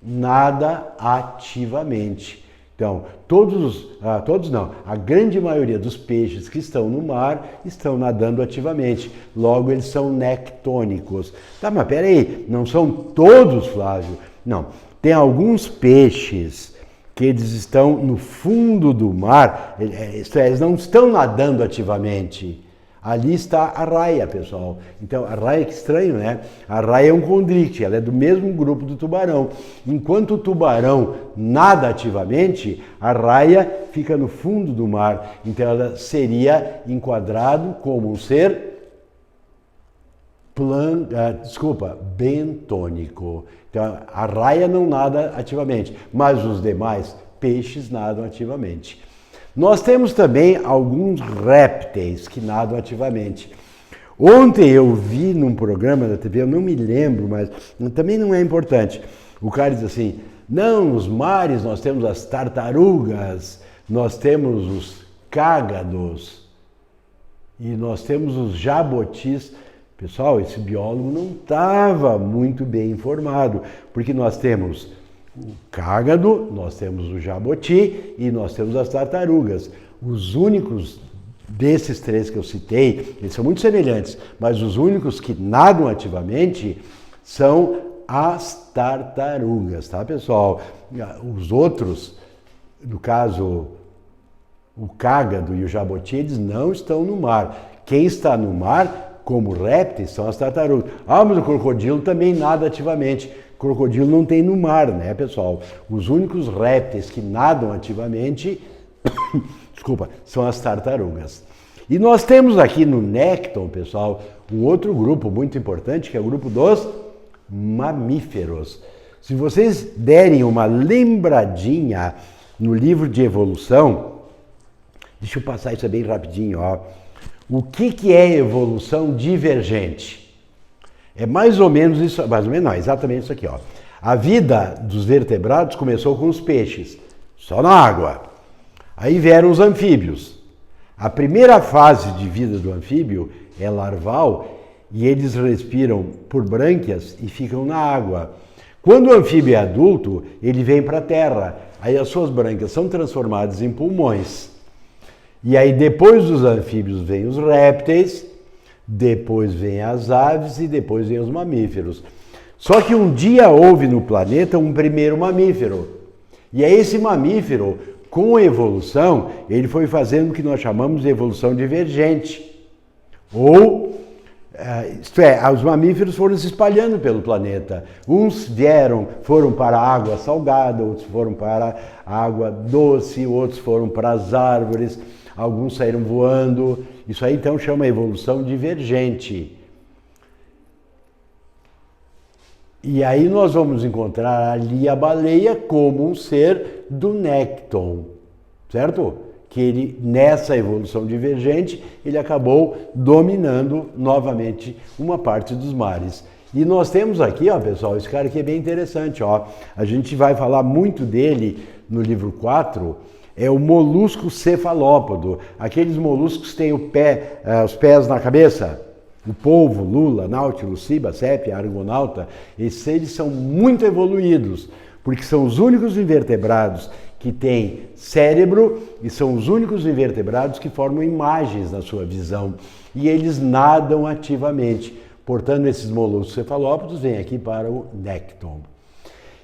nada ativamente. Então, a grande maioria dos peixes que estão no mar estão nadando ativamente. Logo, eles são nectônicos. Tá, mas peraí, não são todos, Flávio? Não. Tem alguns peixes que eles estão no fundo do mar, eles não estão nadando ativamente. Ali está a raia, pessoal. Então, a raia, que estranho, né? A raia é um condrite, ela é do mesmo grupo do tubarão. Enquanto o tubarão nada ativamente, a raia fica no fundo do mar. Então, ela seria enquadrado como um ser bentônico. Então, a raia não nada ativamente, mas os demais peixes nadam ativamente. Nós temos também alguns répteis que nadam ativamente. Ontem eu vi num programa da TV, eu não me lembro, mas também não é importante. O cara diz assim, não, nos mares nós temos as tartarugas, nós temos os cágados e nós temos os jabotis. Pessoal, esse biólogo não estava muito bem informado, porque nós temos o cágado, nós temos o jaboti e nós temos as tartarugas. Os únicos desses três que eu citei, eles são muito semelhantes, mas os únicos que nadam ativamente são as tartarugas, tá, pessoal? Os outros, no caso, o cágado e o jaboti, eles não estão no mar. Quem está no mar, como répteis, são as tartarugas. Ah, mas o crocodilo também nada ativamente. Crocodilo não tem no mar, né, pessoal? Os únicos répteis que nadam ativamente, são as tartarugas. E nós temos aqui no nécton, pessoal, um outro grupo muito importante, que é o grupo dos mamíferos. Se vocês derem uma lembradinha no livro de evolução, deixa eu passar isso bem rapidinho, ó. O que é evolução divergente? É mais ou menos isso, mais ou menos não, exatamente isso aqui, ó. A vida dos vertebrados começou com os peixes, só na água. Aí vieram os anfíbios. A primeira fase de vida do anfíbio é larval e eles respiram por brânquias e ficam na água. Quando o anfíbio é adulto, ele vem para a terra. Aí as suas brânquias são transformadas em pulmões. E aí depois dos anfíbios vêm os répteis, depois vêm as aves e depois vêm os mamíferos. Só que um dia houve no planeta um primeiro mamífero. E é esse mamífero, com a evolução, ele foi fazendo o que nós chamamos de evolução divergente. Ou, isto é, os mamíferos foram se espalhando pelo planeta. Uns foram para a água salgada, outros foram para a água doce, outros foram para as árvores, alguns saíram voando. Isso aí então chama evolução divergente. E aí nós vamos encontrar ali a baleia como um ser do nécton, certo? Que ele, nessa evolução divergente, ele acabou dominando novamente uma parte dos mares. E nós temos aqui, ó, pessoal, esse cara aqui é bem interessante, ó. A gente vai falar muito dele no livro 4, é o molusco cefalópodo. Aqueles moluscos que têm os pés na cabeça. O polvo, lula, náutilus, ciba, sépia, argonauta, esses seres são muito evoluídos, porque são os únicos invertebrados que têm cérebro e são os únicos invertebrados que formam imagens na sua visão. E eles nadam ativamente. Portanto, esses moluscos cefalópodos vêm aqui para o nécton.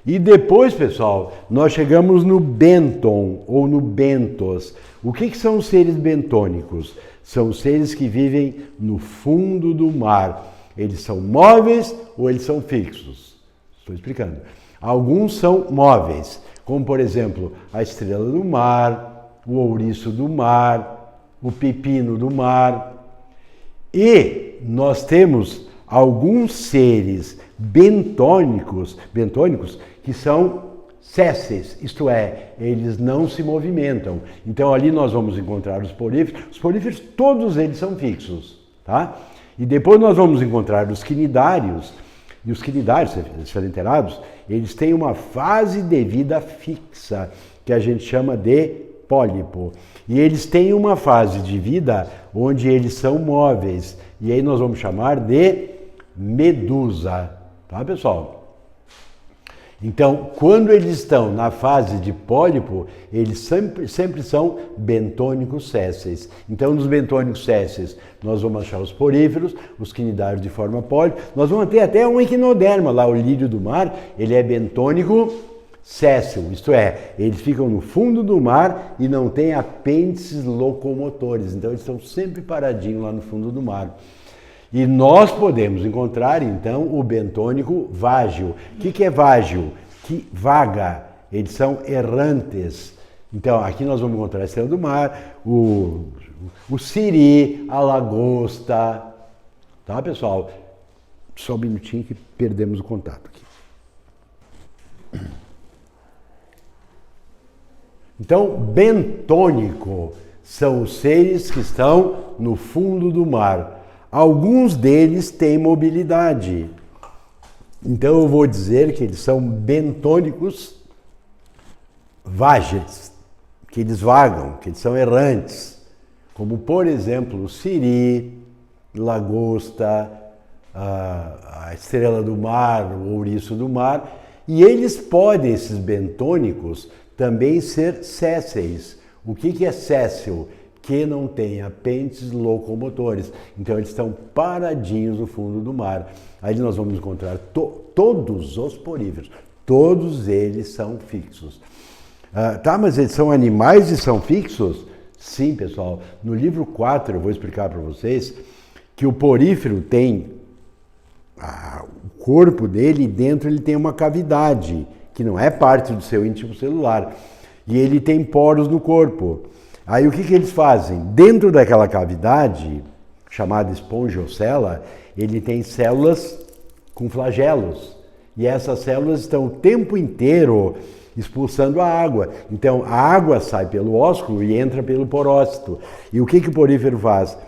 E depois, pessoal, nós chegamos no benton ou no bentos. O que são os seres bentônicos? São os seres que vivem no fundo do mar. Eles são móveis ou eles são fixos? Estou explicando. Alguns são móveis, como por exemplo a estrela do mar, o ouriço do mar, o pepino do mar. E nós temos alguns seres bentônicos que são sésseis, isto é, eles não se movimentam. Então ali nós vamos encontrar os poríferos. Os poríferos, todos eles são fixos, tá? E depois nós vamos encontrar os quinidários. E os quinidários, esferenterados, eles têm uma fase de vida fixa, que a gente chama de pólipo. E eles têm uma fase de vida onde eles são móveis. E aí nós vamos chamar de medusa, tá, pessoal? Então, quando eles estão na fase de pólipo, eles sempre são bentônicos sésseis. Então, nos bentônicos sésseis, nós vamos achar os poríferos, os quinidários de forma pólipo. Nós vamos ter até um equinoderma lá, o lírio do mar, ele é bentônico séssil, isto é, eles ficam no fundo do mar e não têm apêndices locomotores. Então, eles estão sempre paradinhos lá no fundo do mar. E nós podemos encontrar, então, o bentônico vágio. O que é vágio? Que vaga. Eles são errantes. Então, aqui nós vamos encontrar a estrela do mar, o siri, a lagosta. Tá, pessoal? Só um minutinho que perdemos o contato aqui. Então, bentônico são os seres que estão no fundo do mar. Alguns deles têm mobilidade. Então eu vou dizer que eles são bentônicos vágeis, que eles vagam, que eles são errantes. Como, por exemplo, o siri, lagosta, a estrela do mar, o ouriço do mar. E eles podem, esses bentônicos, também ser sésseis. O que é séssil? Que não tem apêndices locomotores. Então eles estão paradinhos no fundo do mar. Aí nós vamos encontrar todos os poríferos. Todos eles são fixos. Tá, mas eles são animais e são fixos? Sim, pessoal. No livro 4 eu vou explicar para vocês que o porífero tem o corpo dele e dentro ele tem uma cavidade que não é parte do seu íntimo celular. E ele tem poros no corpo. Aí o que eles fazem? Dentro daquela cavidade, chamada espongiocela, ele tem células com flagelos. E essas células estão o tempo inteiro expulsando a água. Então a água sai pelo ósculo e entra pelo porócito. E o que o porífero faz?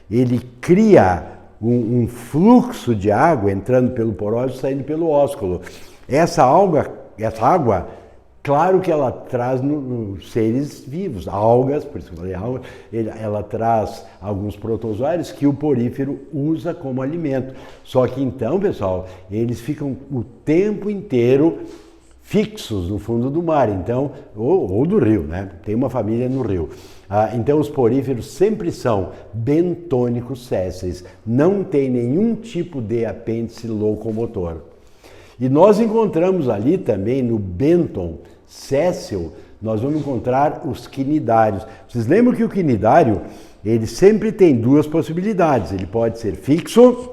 Ele cria um fluxo de água entrando pelo porócito e saindo pelo ósculo. Essa água, claro que ela traz nos seres vivos, algas, por isso que eu falei alga, ela traz alguns protozoários que o porífero usa como alimento. Só que então, pessoal, eles ficam o tempo inteiro fixos no fundo do mar, então, ou do rio, né? Tem uma família no rio. Então os poríferos sempre são bentônicos sésseis, não tem nenhum tipo de apêndice locomotor. E nós encontramos ali também no bênton séssil, nós vamos encontrar os quinidários. Vocês lembram que o quinidário, ele sempre tem duas possibilidades. Ele pode ser fixo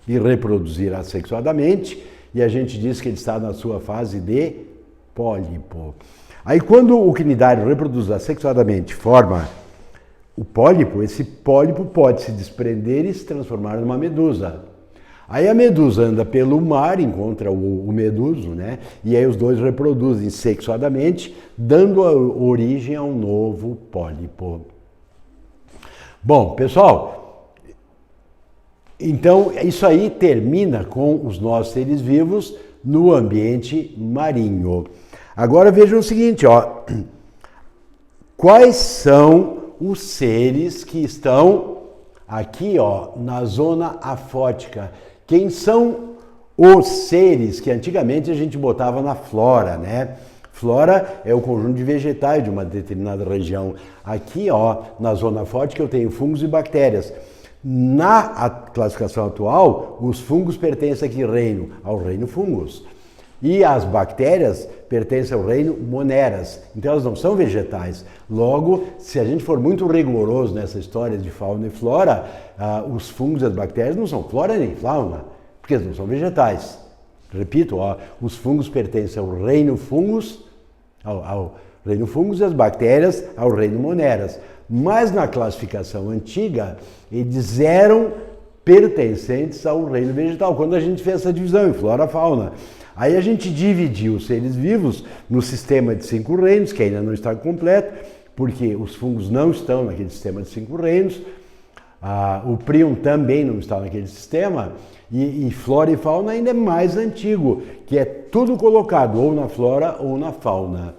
e reproduzir assexuadamente, e a gente diz que ele está na sua fase de pólipo. Aí quando o quinidário reproduz assexuadamente, forma o pólipo, esse pólipo pode se desprender e se transformar numa medusa. Aí a medusa anda pelo mar, encontra o meduso, né? E aí os dois reproduzem sexuadamente, dando origem a um novo pólipo. Bom, pessoal, então isso aí termina com os nossos seres vivos no ambiente marinho. Agora vejam o seguinte, ó. Quais são os seres que estão aqui, ó, na zona afótica? Quem são os seres que antigamente a gente botava na flora, né? Flora é o conjunto de vegetais de uma determinada região. Aqui, ó, na zona afótica eu tenho fungos e bactérias. Na classificação atual, os fungos pertencem a que reino? Ao reino fungos. E as bactérias pertencem ao reino moneras. Então elas não são vegetais. Logo, se a gente for muito rigoroso nessa história de fauna e flora, os fungos e as bactérias não são flora nem fauna, porque eles não são vegetais. Repito, ó, os fungos pertencem ao reino fungos, ao reino fungos e as bactérias ao reino moneras. Mas na classificação antiga, eles eram pertencentes ao reino vegetal, quando a gente fez essa divisão em flora e fauna. Aí a gente dividiu os seres vivos no sistema de 5 reinos, que ainda não está completo, porque os fungos não estão naquele sistema de 5 reinos, o prion também não está naquele sistema, e flora e fauna ainda é mais antigo, que é tudo colocado ou na flora ou na fauna.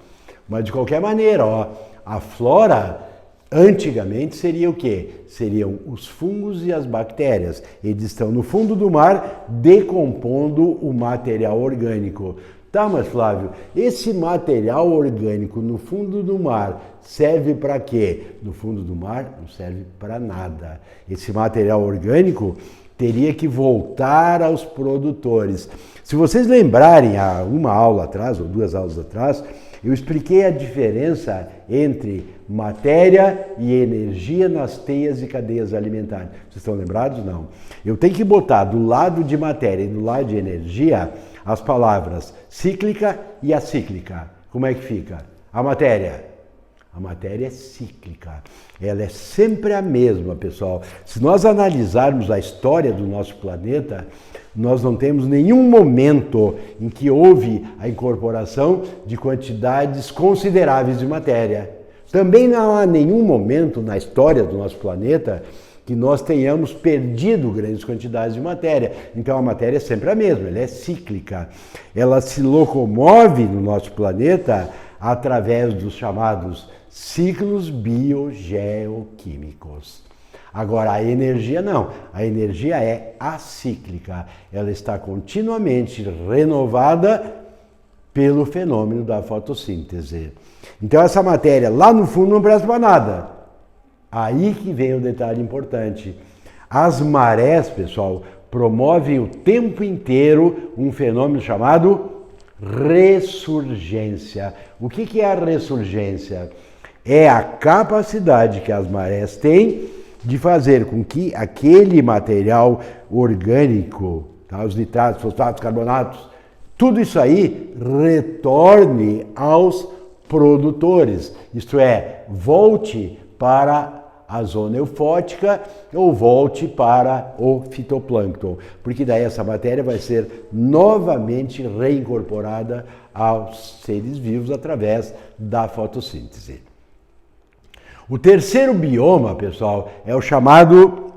Mas de qualquer maneira, ó, a flora antigamente seria o quê? Seriam os fungos e as bactérias. Eles estão no fundo do mar decompondo o material orgânico. Tá, mas Flávio, esse material orgânico no fundo do mar serve para quê? No fundo do mar não serve para nada. Esse material orgânico teria que voltar aos produtores. Se vocês lembrarem, há uma aula atrás, ou 2 aulas atrás, eu expliquei a diferença entre matéria e energia nas teias e cadeias alimentares. Vocês estão lembrados? Não. Eu tenho que botar do lado de matéria e do lado de energia as palavras cíclica e acíclica. Como é que fica? A matéria. A matéria é cíclica. Ela é sempre a mesma, pessoal. Se nós analisarmos a história do nosso planeta, nós não temos nenhum momento em que houve a incorporação de quantidades consideráveis de matéria. Também não há nenhum momento na história do nosso planeta que nós tenhamos perdido grandes quantidades de matéria. Então a matéria é sempre a mesma, ela é cíclica. Ela se locomove no nosso planeta através dos chamados ciclos biogeoquímicos. Agora, a energia não. A energia é acíclica. Ela está continuamente renovada pelo fenômeno da fotossíntese. Então, essa matéria lá no fundo não presta para nada. Aí que vem o detalhe importante. As marés, pessoal, promovem o tempo inteiro um fenômeno chamado ressurgência. O que é a ressurgência? É a capacidade que as marés têm de fazer com que aquele material orgânico, tá, os nitratos, fosfatos, carbonatos, tudo isso aí retorne aos produtores. Isto é, volte para a zona eufótica ou volte para o fitoplâncton, porque daí essa matéria vai ser novamente reincorporada aos seres vivos através da fotossíntese. O terceiro bioma, pessoal, é o chamado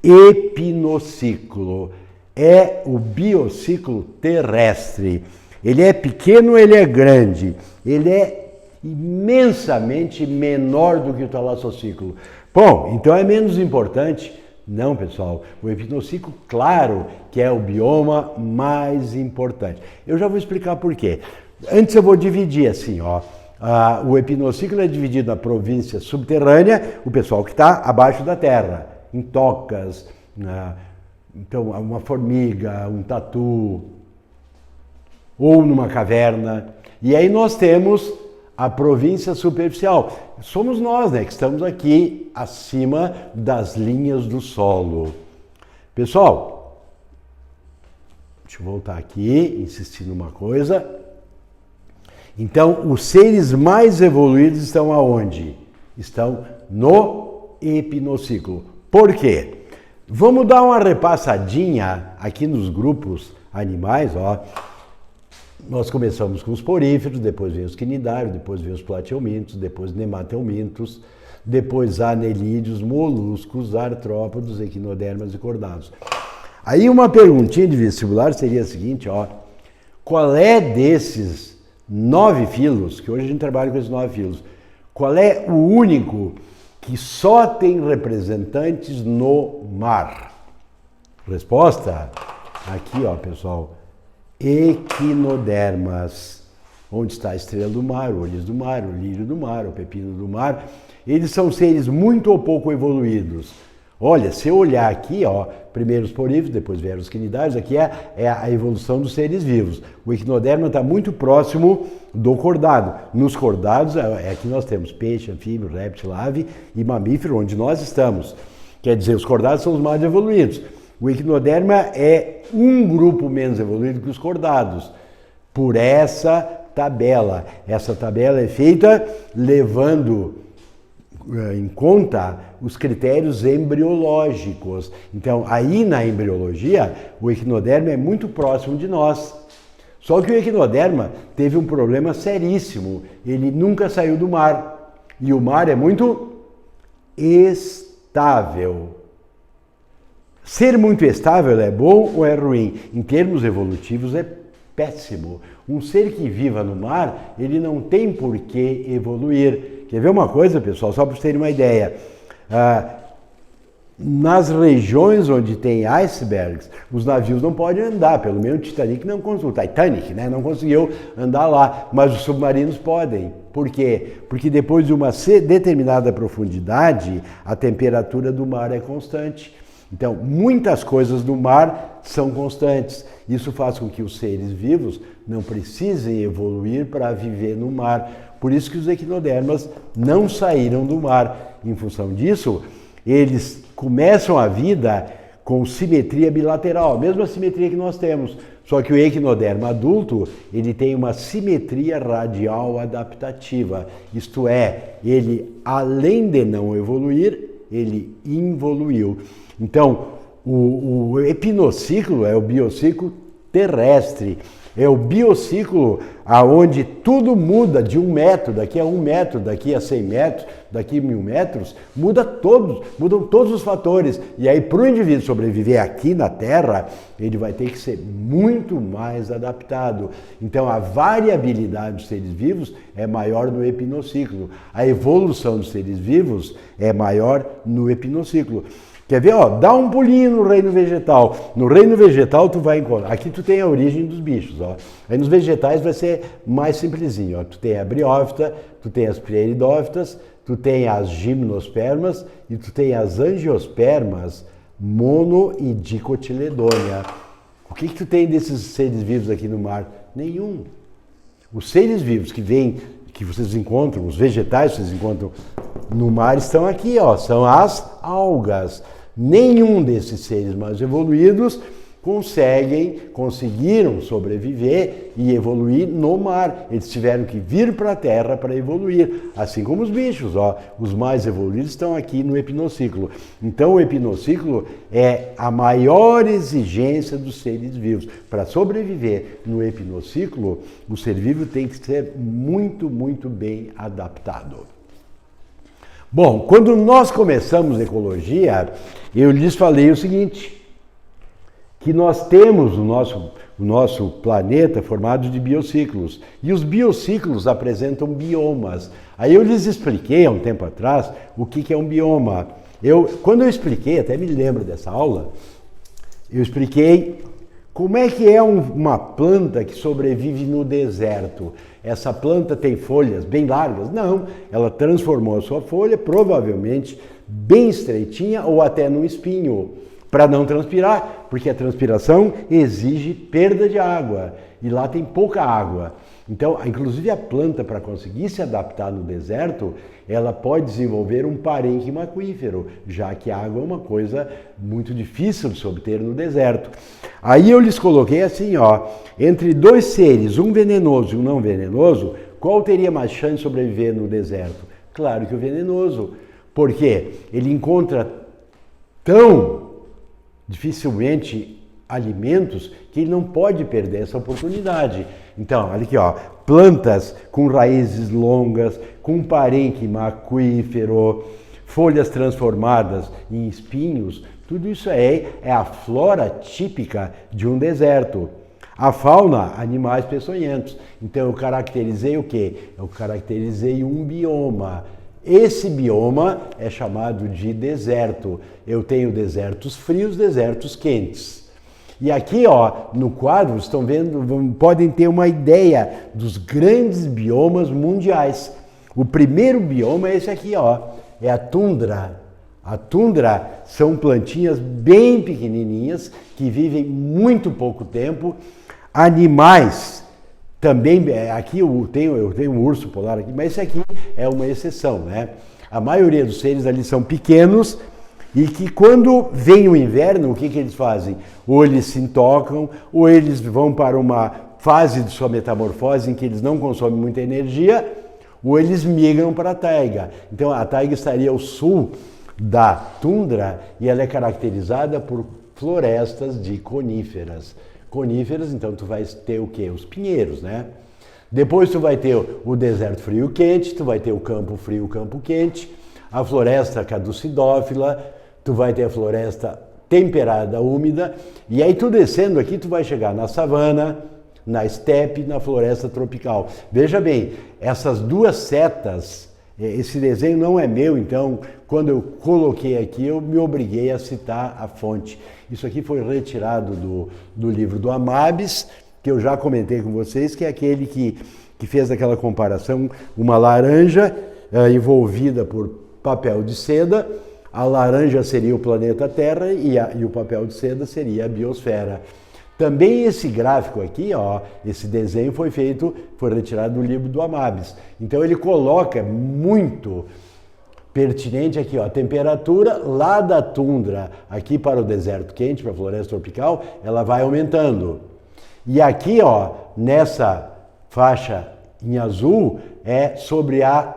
epinociclo. É o biociclo terrestre. Ele é pequeno, ele é grande. Ele é imensamente menor do que o talassociclo. Bom, então é menos importante? Não, pessoal. O epinociclo, claro que é o bioma mais importante. Eu já vou explicar por quê. Antes eu vou dividir assim, ó. O epinociclo é dividido na província subterrânea, o pessoal que está abaixo da terra, em tocas, então uma formiga, um tatu, ou numa caverna. E aí nós temos a província superficial. Somos nós, né, que estamos aqui acima das linhas do solo. Pessoal, deixa eu voltar aqui, insistir numa coisa. Então, os seres mais evoluídos estão aonde? Estão no epinociclo. Por quê? Vamos dar uma repassadinha aqui nos grupos animais, ó. Nós começamos com os poríferos, depois vem os quinidários, depois vem os plateumintos, depois nemateumintos, depois anelídeos, moluscos, artrópodos, equinodermas e cordados. Aí uma perguntinha de vestibular seria a seguinte, ó. Qual é desses 9 filos, que hoje a gente trabalha com esses 9 filos, qual é o único que só tem representantes no mar? Resposta? Aqui, ó, pessoal. Equinodermas. Onde está a estrela do mar, o olhos do mar, o lírio do mar, o pepino do mar. Eles são seres muito ou pouco evoluídos. Olha, se eu olhar aqui, ó, primeiro os poríferos, depois vieram os quinidários, aqui é a evolução dos seres vivos. O equinoderma está muito próximo do cordado. Nos cordados, aqui nós temos peixe, anfíbio, réptil, ave e mamífero, onde nós estamos. Quer dizer, os cordados são os mais evoluídos. O equinoderma é um grupo menos evoluído que os cordados, por essa tabela. Essa tabela é feita levando em conta os critérios embriológicos. Então, aí na embriologia, o equinoderma é muito próximo de nós. Só que o equinoderma teve um problema seríssimo. Ele nunca saiu do mar. E o mar é muito estável. Ser muito estável é bom ou é ruim? Em termos evolutivos é péssimo. Um ser que viva no mar, ele não tem por que evoluir. Quer ver uma coisa, pessoal? Só para vocês terem uma ideia. nas regiões onde tem icebergs, os navios não podem andar, pelo menos o Titanic não conseguiu, Titanic, né, não conseguiu andar lá, mas os submarinos podem. Por quê? Porque depois de uma determinada profundidade, a temperatura do mar é constante. Então, muitas coisas do mar são constantes. Isso faz com que os seres vivos não precisem evoluir para viver no mar. Por isso que os equinodermas não saíram do mar. Em função disso, eles começam a vida com simetria bilateral, a mesma simetria que nós temos. Só que o equinoderma adulto, ele tem uma simetria radial adaptativa. Isto é, ele, além de não evoluir, ele involuiu. Então, o epinociclo é o biociclo terrestre. É o biociclo aonde tudo muda de 1 metro, daqui a 1 metro, daqui a 100 metros, daqui a 1000 metros, mudam todos os fatores. E aí, para o indivíduo sobreviver aqui na Terra, ele vai ter que ser muito mais adaptado. Então, a variabilidade dos seres vivos é maior no epinociclo. A evolução dos seres vivos é maior no epinociclo. Quer ver? Ó, dá um pulinho no reino vegetal. No reino vegetal tu vai encontrar. Aqui tu tem a origem dos bichos, ó. Aí nos vegetais vai ser mais simplesinho, ó. Tu tem a briófita, tu tem as pteridófitas, tu tem as gimnospermas e tu tem as angiospermas mono e dicotiledônia. O que tu tem desses seres vivos aqui no mar? Nenhum. Os seres vivos que vocês encontram, os vegetais que vocês encontram no mar estão aqui, ó, são as algas. Nenhum desses seres mais evoluídos conseguiram sobreviver e evoluir no mar. Eles tiveram que vir para a Terra para evoluir, assim como os bichos, ó. Os mais evoluídos estão aqui no epinociclo. Então o epinociclo é a maior exigência dos seres vivos. Para sobreviver no epinociclo, o ser vivo tem que ser muito, muito bem adaptado. Bom, quando nós começamos a ecologia, eu lhes falei o seguinte, que nós temos o nosso planeta formado de biociclos, e os biociclos apresentam biomas. Aí eu lhes expliquei há um tempo atrás o que é um bioma. Quando eu expliquei, até me lembro dessa aula, eu expliquei como é que é uma planta que sobrevive no deserto. Essa planta tem folhas bem largas? Não, ela transformou a sua folha, provavelmente bem estreitinha ou até num espinho, para não transpirar, porque a transpiração exige perda de água e lá tem pouca água. Então, inclusive a planta, para conseguir se adaptar no deserto, ela pode desenvolver um parênquima aquífero, já que a água é uma coisa muito difícil de se obter no deserto. Aí eu lhes coloquei assim, ó, entre dois seres, um venenoso e um não venenoso, qual teria mais chance de sobreviver no deserto? Claro que o venenoso. Por quê? Ele encontra tão dificilmente alimentos que ele não pode perder essa oportunidade. Então, olha aqui, ó, plantas com raízes longas, com parênquima aquífero, folhas transformadas em espinhos, tudo isso é a flora típica de um deserto. A fauna, animais peçonhentos. Então eu caracterizei o quê? Eu caracterizei um bioma. Esse bioma é chamado de deserto. Eu tenho desertos frios, desertos quentes. E aqui, ó, no quadro, estão vendo, podem ter uma ideia dos grandes biomas mundiais. O primeiro bioma é esse aqui, ó, é a tundra. A tundra são plantinhas bem pequenininhas que vivem muito pouco tempo. Animais também, aqui eu tenho um urso polar aqui, mas esse aqui é uma exceção, né? A maioria dos seres ali são pequenos e que quando vem o inverno, o que eles fazem? Ou eles se intocam, ou eles vão para uma fase de sua metamorfose em que eles não consomem muita energia, ou eles migram para a taiga. Então a taiga estaria ao sul da tundra e ela é caracterizada por florestas de coníferas. Coníferas, então tu vai ter o quê? Os pinheiros, né? Depois tu vai ter o deserto frio e quente, tu vai ter o campo frio e o campo quente, a floresta caducidófila, tu vai ter a floresta temperada, úmida, e aí tu descendo aqui tu vai chegar na savana, na estepe, na floresta tropical. Veja bem, essas duas setas, Esse desenho não é meu, então, quando eu coloquei aqui, eu me obriguei a citar a fonte. Isso aqui foi retirado do livro do Amabis, que eu já comentei com vocês, que é aquele que fez aquela comparação, uma laranja envolvida por papel de seda, a laranja seria o planeta Terra e o papel de seda seria a biosfera. Também esse gráfico aqui, ó, esse desenho foi retirado do livro do Amabis. Então ele coloca muito pertinente aqui, ó, a temperatura lá da tundra aqui para o deserto quente, para a floresta tropical, ela vai aumentando. E aqui, ó, nessa faixa em azul, é sobre a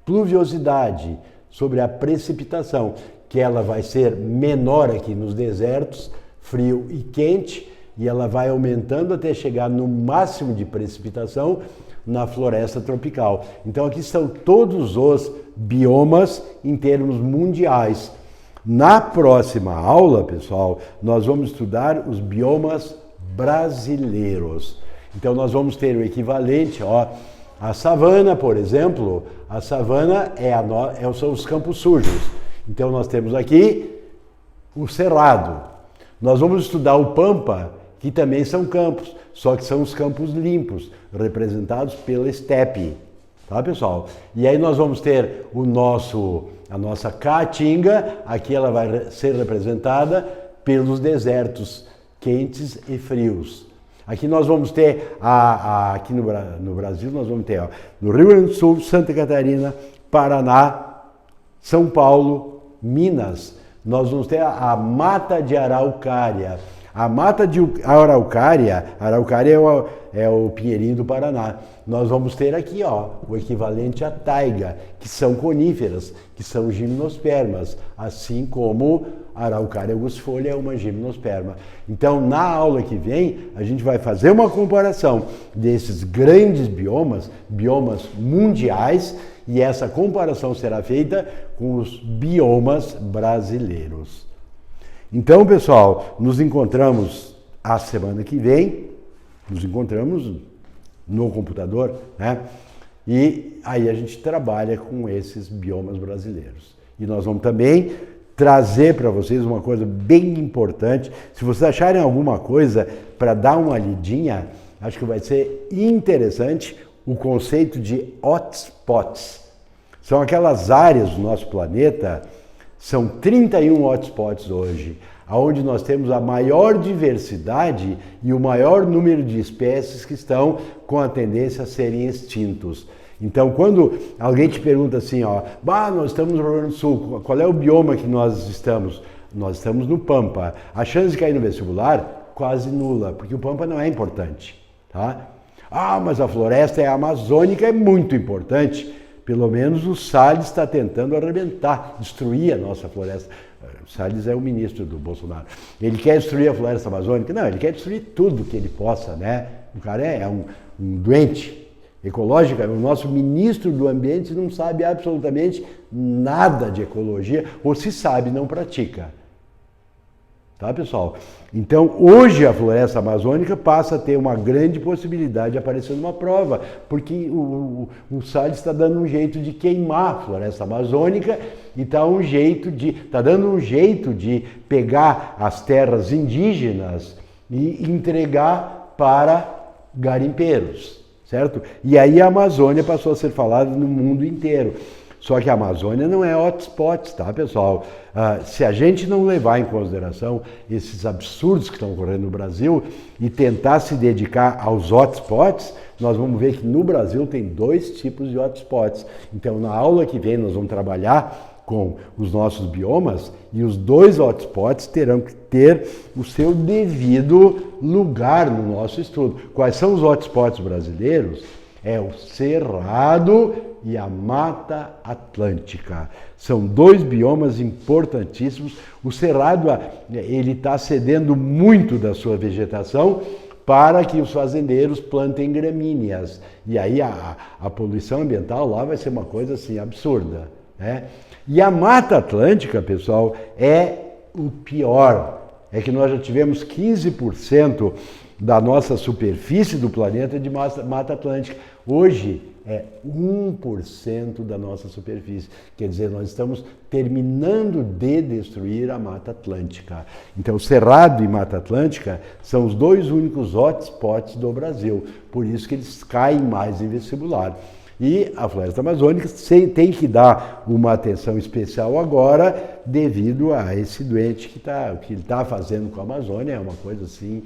pluviosidade, sobre a precipitação, que ela vai ser menor aqui nos desertos, frio e quente, e ela vai aumentando até chegar no máximo de precipitação na floresta tropical. Então aqui estão todos os biomas em termos mundiais. Na próxima aula, pessoal, nós vamos estudar os biomas brasileiros. Então nós vamos ter o equivalente, ó, a savana, por exemplo, a savana são os campos sujos. Então nós temos aqui o cerrado. Nós vamos estudar o pampa, que também são campos, só que são os campos limpos, representados pela estepe, tá, pessoal? E aí nós vamos ter a nossa caatinga, aqui ela vai ser representada pelos desertos quentes e frios. Aqui nós vamos ter, aqui no Brasil, nós vamos ter, ó, no Rio Grande do Sul, Santa Catarina, Paraná, São Paulo, Minas, nós vamos ter a mata de araucária. A mata de araucária é o pinheirinho do Paraná. Nós vamos ter aqui, ó, o equivalente à taiga, que são coníferas, que são gimnospermas, assim como a araucária angustifolia é uma gimnosperma. Então, na aula que vem, a gente vai fazer uma comparação desses grandes biomas mundiais, e essa comparação será feita com os biomas brasileiros. Então, pessoal, nos encontramos a semana que vem, nos encontramos no computador, né? E aí a gente trabalha com esses biomas brasileiros. E nós vamos também trazer para vocês uma coisa bem importante. Se vocês acharem alguma coisa para dar uma lidinha, acho que vai ser interessante o conceito de hotspots. São aquelas áreas do nosso planeta. São 31 hotspots hoje, onde nós temos a maior diversidade e o maior número de espécies que estão com a tendência a serem extintos. Então, quando alguém te pergunta assim, ó, nós estamos no Rio Grande do Sul, qual é o bioma que nós estamos? Nós estamos no Pampa. A chance de cair no vestibular, quase nula, porque o Pampa não é importante, tá? Mas a floresta amazônica é muito importante. Pelo menos o Salles está tentando arrebentar, destruir a nossa floresta. O Salles é o ministro do Bolsonaro. Ele quer destruir a floresta amazônica? Não, ele quer destruir tudo que ele possa, né? O cara é um doente ecológico. O nosso ministro do Ambiente não sabe absolutamente nada de ecologia, ou se sabe, não pratica. Tá, pessoal? Então, hoje a floresta amazônica passa a ter uma grande possibilidade de aparecer numa prova, porque o Salles está dando um jeito de queimar a floresta amazônica e está dando um jeito de pegar as terras indígenas e entregar para garimpeiros, certo? E aí a Amazônia passou a ser falada no mundo inteiro. Só que a Amazônia não é hotspot, tá, pessoal? Se a gente não levar em consideração esses absurdos que estão ocorrendo no Brasil e tentar se dedicar aos hotspots, nós vamos ver que no Brasil tem 2 tipos de hotspots. Então, na aula que vem, nós vamos trabalhar com os nossos biomas e os 2 hotspots terão que ter o seu devido lugar no nosso estudo. Quais são os hotspots brasileiros? É o Cerrado e a Mata Atlântica. São 2 biomas importantíssimos. O Cerrado, ele está cedendo muito da sua vegetação para que os fazendeiros plantem gramíneas. E aí a poluição ambiental lá vai ser uma coisa assim absurda, né? E a Mata Atlântica, pessoal, é o pior. É que nós já tivemos 15% da nossa superfície do planeta de Mata Atlântica. Hoje é 1% da nossa superfície. Quer dizer, nós estamos terminando de destruir a Mata Atlântica. Então, Cerrado e Mata Atlântica são os dois únicos hotspots do Brasil. Por isso que eles caem mais em vestibular. E a floresta amazônica tem que dar uma atenção especial agora devido a esse doente que ele está fazendo com a Amazônia. É uma coisa assim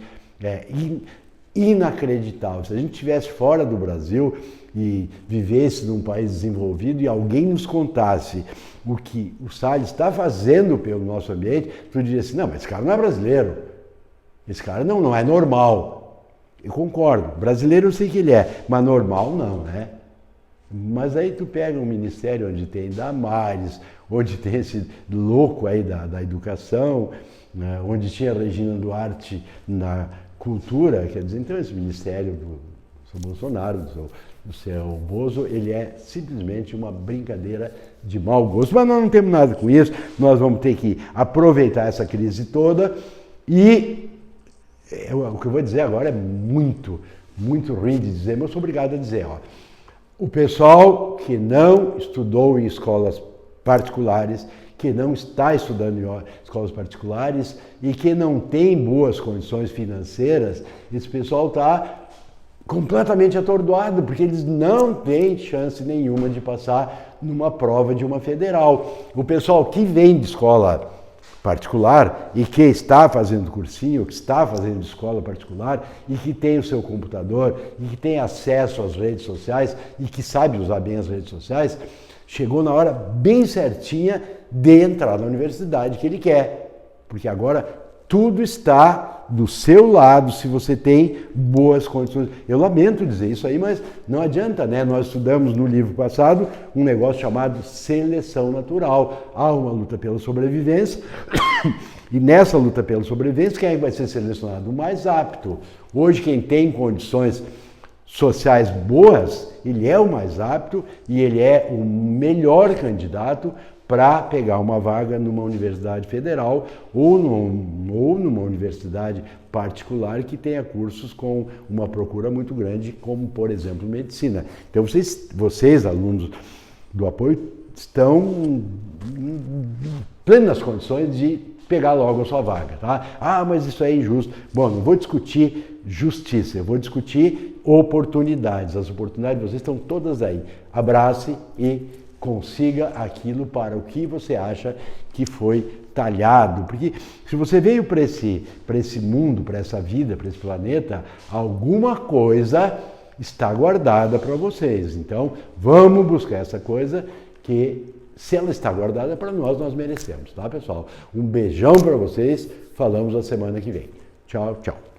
inacreditável. Se a gente estivesse fora do Brasil e vivesse num país desenvolvido e alguém nos contasse o que o Salles está fazendo pelo nosso ambiente, tu diria assim, não, mas esse cara não é brasileiro. Esse cara não é normal. Eu concordo. Brasileiro eu sei que ele é, mas normal não, né? Mas aí tu pega um ministério onde tem Damares, onde tem esse louco aí da educação, né, onde tinha Regina Duarte na cultura, quer dizer, então esse ministério do seu Bolsonaro, do seu Bozo, ele é simplesmente uma brincadeira de mau gosto. Mas nós não temos nada com isso, nós vamos ter que aproveitar essa crise toda e o que eu vou dizer agora é muito, muito ruim de dizer, mas eu sou obrigado a dizer, ó. O pessoal que não estudou em escolas particulares, que não está estudando em escolas particulares e que não tem boas condições financeiras, esse pessoal está completamente atordoado, porque eles não têm chance nenhuma de passar numa prova de uma federal. O pessoal que vem de escola particular e que está fazendo cursinho, que está fazendo escola particular e que tem o seu computador e que tem acesso às redes sociais e que sabe usar bem as redes sociais, chegou na hora bem certinha de entrar na universidade que ele quer. Porque agora tudo está do seu lado se você tem boas condições. Eu lamento dizer isso aí, mas não adianta, né? Nós estudamos no livro passado um negócio chamado seleção natural. Há uma luta pela sobrevivência e nessa luta pela sobrevivência, quem é que vai ser selecionado? O mais apto. Hoje, quem tem condições sociais boas, ele é o mais apto e ele é o melhor candidato para pegar uma vaga numa universidade federal ou numa universidade particular que tenha cursos com uma procura muito grande, como, por exemplo, medicina. Então, vocês alunos do apoio, estão em plenas condições de pegar logo a sua vaga, tá? Ah, mas isso é injusto. Bom, não vou discutir justiça, eu vou discutir oportunidades. As oportunidades de vocês estão todas aí. Abrace e consiga aquilo para o que você acha que foi talhado. Porque se você veio para esse mundo, para essa vida, para esse planeta, alguma coisa está guardada para vocês. Então, vamos buscar essa coisa que, se ela está guardada para nós merecemos, tá, pessoal? Um beijão para vocês, falamos a semana que vem. Tchau, tchau.